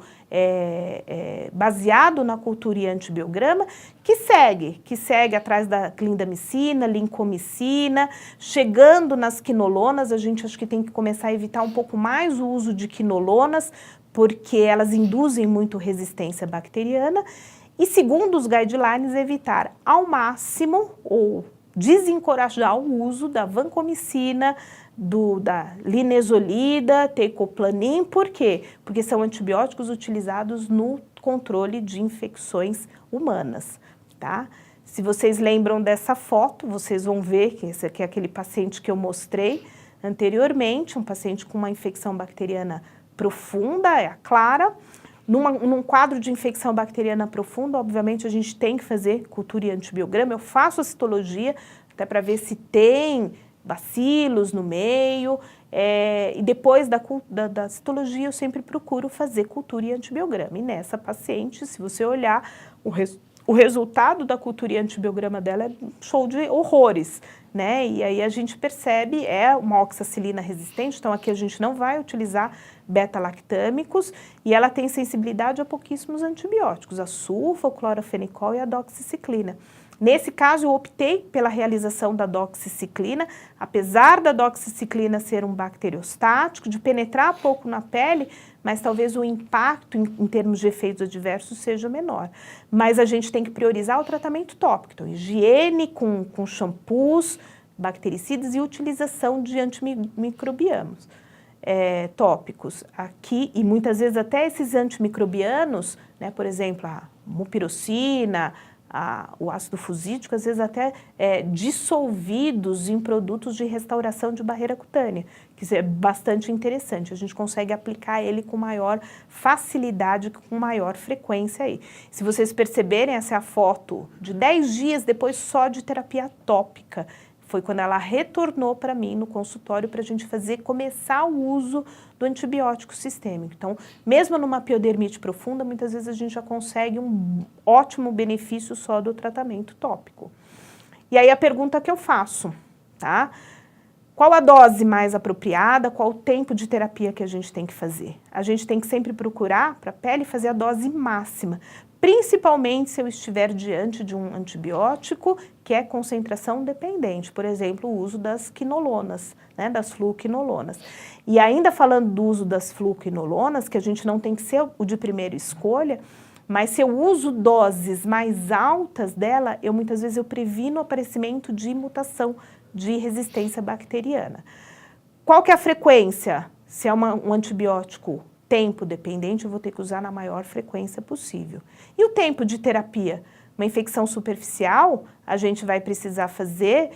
baseado na cultura e antibiograma, que segue atrás da clindamicina, lincomicina, chegando nas quinolonas. A gente acho que tem que começar a evitar um pouco mais o uso de quinolonas, porque elas induzem muito resistência bacteriana, e segundo os guidelines, evitar ao máximo ou desencorajar o uso da vancomicina, da linezolida, teicoplanin. Por quê? Porque são antibióticos utilizados no controle de infecções humanas, tá? Se vocês lembram dessa foto, vocês vão ver que esse aqui é aquele paciente que eu mostrei anteriormente, um paciente com uma infecção bacteriana profunda, é a clara. Num quadro de infecção bacteriana profunda, obviamente a gente tem que fazer cultura e antibiograma. Eu faço a citologia até para ver se tem bacilos no meio, e depois da citologia eu sempre procuro fazer cultura e antibiograma. E nessa paciente, se você olhar, o resultado da cultura e antibiograma dela é um show de horrores, né? E aí a gente percebe, é uma oxacilina resistente, então aqui a gente não vai utilizar beta-lactâmicos, e ela tem sensibilidade a pouquíssimos antibióticos, a sulfa, o clorafenicol e a doxiciclina. Nesse caso, eu optei pela realização da doxiciclina, apesar da doxiciclina ser um bacteriostático, de penetrar pouco na pele, mas talvez o impacto em termos de efeitos adversos seja menor. Mas a gente tem que priorizar o tratamento tópico, então higiene com shampoos, bactericidas e utilização de antimicrobianos tópicos. Aqui, e muitas vezes até esses antimicrobianos, né, por exemplo, a mupirocina, o ácido fusídico, às vezes até dissolvidos em produtos de restauração de barreira cutânea, que é bastante interessante. A gente consegue aplicar ele com maior facilidade, com maior frequência aí. Se vocês perceberem, essa é a foto de 10 dias depois só de terapia tópica. Foi quando ela retornou para mim no consultório para a gente começar o uso do antibiótico sistêmico. Então, mesmo numa piodermite profunda, muitas vezes a gente já consegue um ótimo benefício só do tratamento tópico. E aí a pergunta que eu faço, tá? Qual a dose mais apropriada, qual o tempo de terapia que a gente tem que fazer? A gente tem que sempre procurar, para a pele, fazer a dose máxima, principalmente se eu estiver diante de um antibiótico que é concentração dependente, por exemplo, o uso das quinolonas, né, das fluoquinolonas. E ainda falando do uso das fluoquinolonas, que a gente não tem que ser o de primeira escolha, mas se eu uso doses mais altas dela, muitas vezes eu previno o aparecimento de mutação de resistência bacteriana. Qual que é a frequência? Se é um antibiótico tempo dependente, eu vou ter que usar na maior frequência possível. E o tempo de terapia? Uma infecção superficial, a gente vai precisar fazer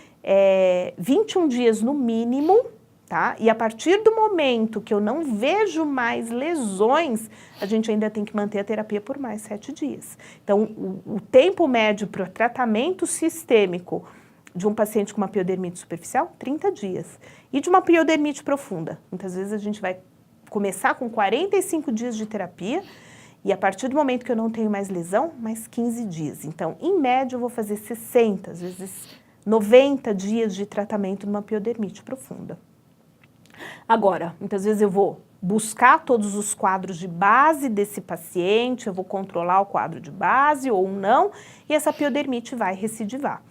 21 dias no mínimo, tá? E a partir do momento que eu não vejo mais lesões, a gente ainda tem que manter a terapia por mais 7 dias. Então, o tempo médio para o tratamento sistêmico de um paciente com uma piodermite superficial, 30 dias. E de uma piodermite profunda, muitas vezes a gente vai começar com 45 dias de terapia e a partir do momento que eu não tenho mais lesão, mais 15 dias. Então, em média, eu vou fazer 60, às vezes 90 dias de tratamento numa piodermite profunda. Agora, muitas vezes eu vou buscar todos os quadros de base desse paciente, eu vou controlar o quadro de base ou não, e essa piodermite vai recidivar.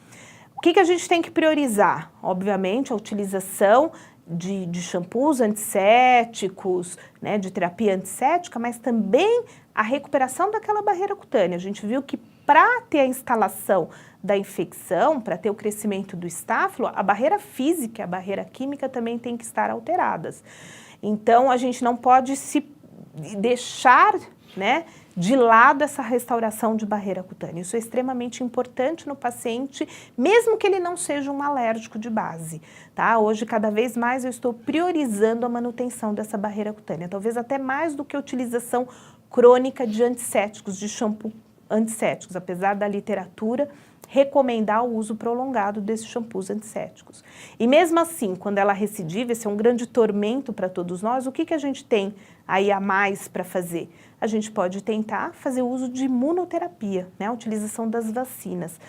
O que a gente tem que priorizar? Obviamente, a utilização de shampoos antissépticos, né, de terapia antisséptica, mas também a recuperação daquela barreira cutânea. A gente viu que para ter a instalação da infecção, para ter o crescimento do estáfilo, a barreira física e a barreira química também tem que estar alteradas. Então, a gente não pode se deixar, né, de lado essa restauração de barreira cutânea. Isso é extremamente importante no paciente, mesmo que ele não seja um alérgico de base, tá? Hoje, cada vez mais, eu estou priorizando a manutenção dessa barreira cutânea, talvez até mais do que a utilização crônica de antissépticos, de shampoo antissépticos, apesar da literatura recomendar o uso prolongado desses shampoos antissépticos. E mesmo assim, quando ela recidiva, esse é um grande tormento para todos nós, o que a gente tem aí a mais para fazer? A gente pode tentar fazer uso de imunoterapia, né, a utilização das vacinas.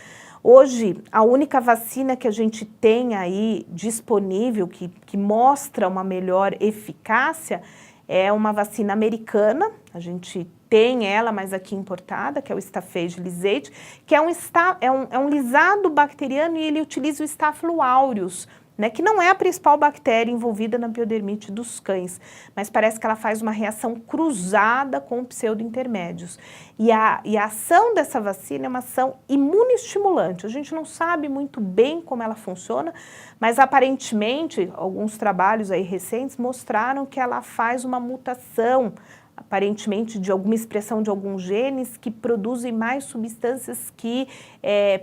Hoje, a única vacina que a gente tem aí disponível, que mostra uma melhor eficácia, é uma vacina americana. A gente tem ela, mas aqui importada, que é o Staphylococcus lisate, que é um lisado bacteriano e ele utiliza o Staphylo aureus, né, que não é a principal bactéria envolvida na piodermite dos cães, mas parece que ela faz uma reação cruzada com pseudointermédios. E a ação dessa vacina é uma ação imunoestimulante. A gente não sabe muito bem como ela funciona, mas aparentemente, alguns trabalhos aí recentes mostraram que ela faz uma mutação, aparentemente de alguma expressão de alguns genes que produzem mais substâncias que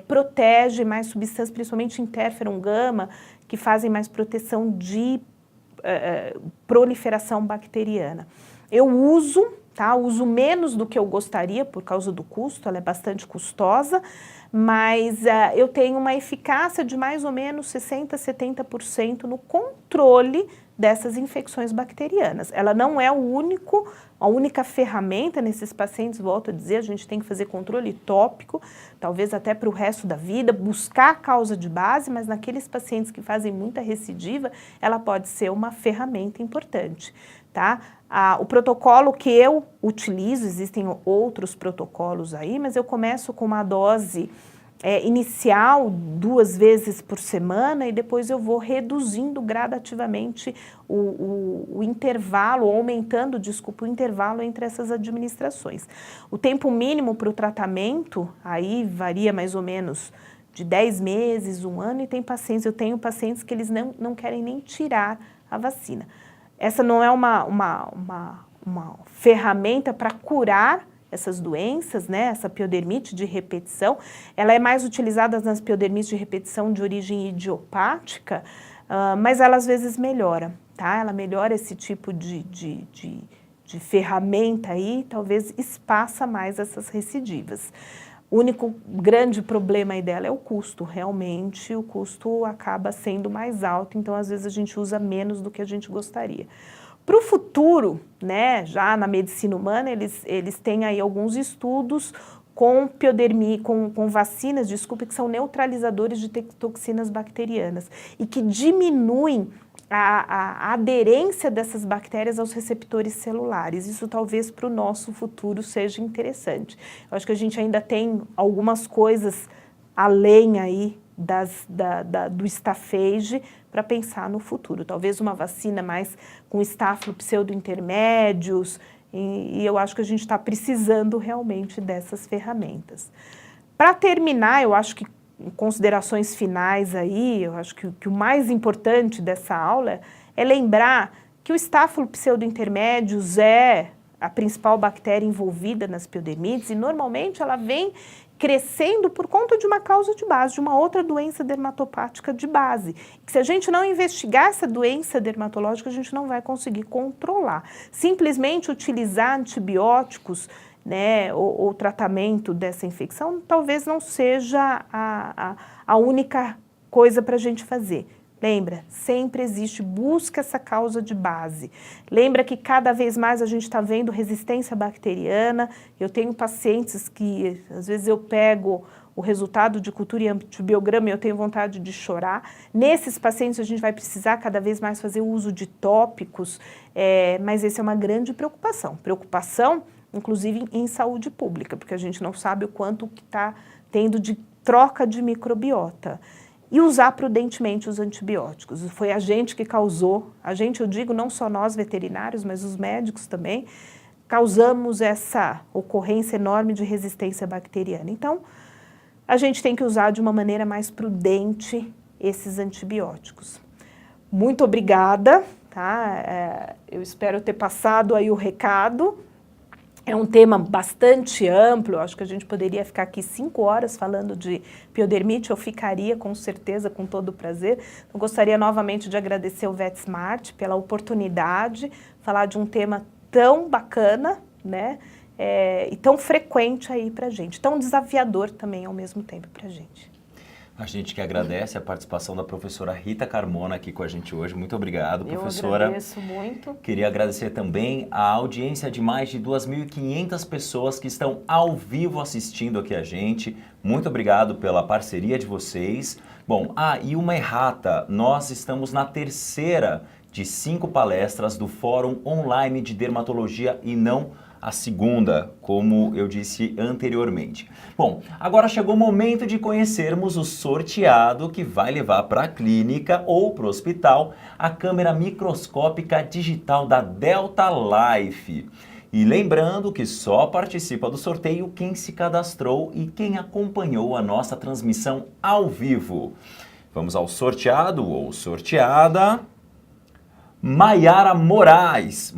protegem, mais substâncias, principalmente interferon gama, que fazem mais proteção de proliferação bacteriana. Eu uso, tá? Uso menos do que eu gostaria por causa do custo, ela é bastante custosa, mas eu tenho uma eficácia de mais ou menos 60% a 70% no controle dessas infecções bacterianas. Ela não é a única ferramenta nesses pacientes, volto a dizer, a gente tem que fazer controle tópico, talvez até para o resto da vida, buscar a causa de base, mas naqueles pacientes que fazem muita recidiva, ela pode ser uma ferramenta importante, tá? O protocolo que eu utilizo, existem outros protocolos aí, mas eu começo com uma dose inicial 2 vezes por semana e depois eu vou reduzindo gradativamente o intervalo, aumentando, desculpa, o intervalo entre essas administrações. O tempo mínimo para o tratamento aí varia mais ou menos de 10 meses, 1 ano, e eu tenho pacientes que eles não querem nem tirar a vacina. Essa não é uma ferramenta para curar essas doenças, né, essa piodermite de repetição, ela é mais utilizada nas piodermites de repetição de origem idiopática, mas ela às vezes melhora, tá? Ela melhora esse tipo de ferramenta aí, talvez espaça mais essas recidivas. O único grande problema aí dela é o custo, realmente o custo acaba sendo mais alto, então às vezes a gente usa menos do que a gente gostaria. Para o futuro, né, já na medicina humana, eles têm aí alguns estudos com com vacinas, desculpe, que são neutralizadores de toxinas bacterianas e que diminuem a aderência dessas bactérias aos receptores celulares. Isso talvez para o nosso futuro seja interessante. Eu acho que a gente ainda tem algumas coisas além aí do estafege para pensar no futuro. Talvez uma vacina mais com estáfilo pseudointermédios, e eu acho que a gente está precisando realmente dessas ferramentas. Para terminar, eu acho que em considerações finais aí, eu acho que o mais importante dessa aula é lembrar que o estáfilo pseudointermédios é a principal bactéria envolvida nas piodermites e normalmente ela vem crescendo por conta de uma causa de base, de uma outra doença dermatopática de base. Que se a gente não investigar essa doença dermatológica, a gente não vai conseguir controlar. Simplesmente utilizar antibióticos, né, ou tratamento dessa infecção, talvez não seja a única coisa para a gente fazer. Lembra, sempre existe, busca essa causa de base. Lembra que cada vez mais a gente está vendo resistência bacteriana. Eu tenho pacientes que, às vezes eu pego o resultado de cultura e antibiograma e eu tenho vontade de chorar. Nesses pacientes a gente vai precisar cada vez mais fazer uso de tópicos, mas essa é uma grande preocupação. Preocupação, inclusive, em saúde pública, porque a gente não sabe o quanto que está tendo de troca de microbiota. e usar prudentemente os antibióticos. Foi a gente que causou, a gente, eu digo, não só nós veterinários, mas os médicos também, causamos essa ocorrência enorme de resistência bacteriana. Então, a gente tem que usar de uma maneira mais prudente esses antibióticos. Muito obrigada, tá? Eu espero ter passado aí o recado. É um tema bastante amplo, acho que a gente poderia ficar aqui 5 horas falando de piodermite, eu ficaria com certeza, com todo o prazer. Eu gostaria novamente de agradecer o VetSmart pela oportunidade, falar de um tema tão bacana, né, e tão frequente aí pra gente, tão desafiador também ao mesmo tempo pra gente. A gente que agradece a participação da professora Rita Carmona aqui com a gente hoje. Muito obrigado, professora. Eu agradeço muito. Queria agradecer também a audiência de mais de 2.500 pessoas que estão ao vivo assistindo aqui a gente. Muito obrigado pela parceria de vocês. Bom, e uma errata, nós estamos na 3ª de 5 palestras do Fórum Online de Dermatologia e não a 2ª, como eu disse anteriormente. Bom, agora chegou o momento de conhecermos o sorteado que vai levar para a clínica ou para o hospital a câmera microscópica digital da Delta Life. E lembrando que só participa do sorteio quem se cadastrou e quem acompanhou a nossa transmissão ao vivo. Vamos ao sorteado ou sorteada. Maiara Moraes,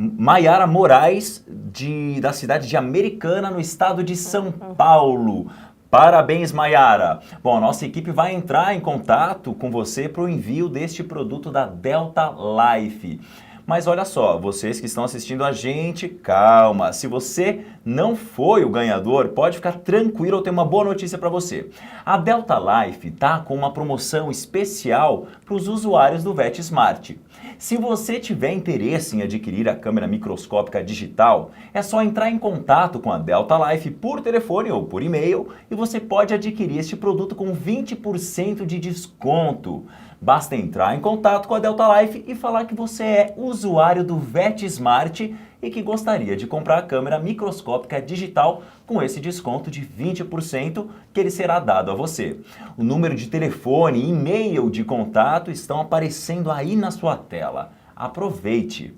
da cidade de Americana, no estado de São Paulo. Parabéns, Maiara. Bom, a nossa equipe vai entrar em contato com você para o envio deste produto da Delta Life. Mas olha só, vocês que estão assistindo a gente, calma. Se você não foi o ganhador, pode ficar tranquilo, eu tenho uma boa notícia para você. A Delta Life está com uma promoção especial para os usuários do VetSmart. Se você tiver interesse em adquirir a câmera microscópica digital, é só entrar em contato com a Delta Life por telefone ou por e-mail e você pode adquirir este produto com 20% de desconto. Basta entrar em contato com a Delta Life e falar que você é usuário do VetSmart e que gostaria de comprar a câmera microscópica digital com esse desconto de 20% que ele será dado a você. O número de telefone e e-mail de contato estão aparecendo aí na sua tela. Aproveite!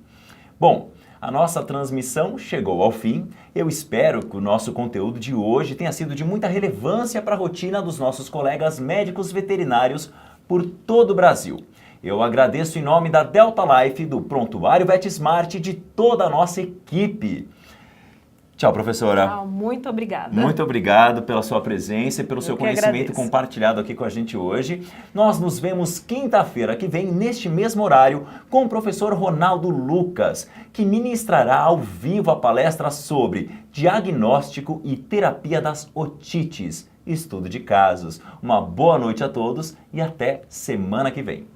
Bom, a nossa transmissão chegou ao fim. Eu espero que o nosso conteúdo de hoje tenha sido de muita relevância para a rotina dos nossos colegas médicos veterinários por todo o Brasil. Eu agradeço em nome da Delta Life, do Prontuário VetSmart e de toda a nossa equipe. Tchau, professora. Tchau, muito obrigada. Muito obrigado pela sua presença e pelo seu conhecimento compartilhado aqui com a gente hoje. Nós nos vemos quinta-feira que vem, neste mesmo horário, com o professor Ronaldo Lucas, que ministrará ao vivo a palestra sobre diagnóstico e terapia das otites. Estudo de casos. Uma boa noite a todos e até semana que vem.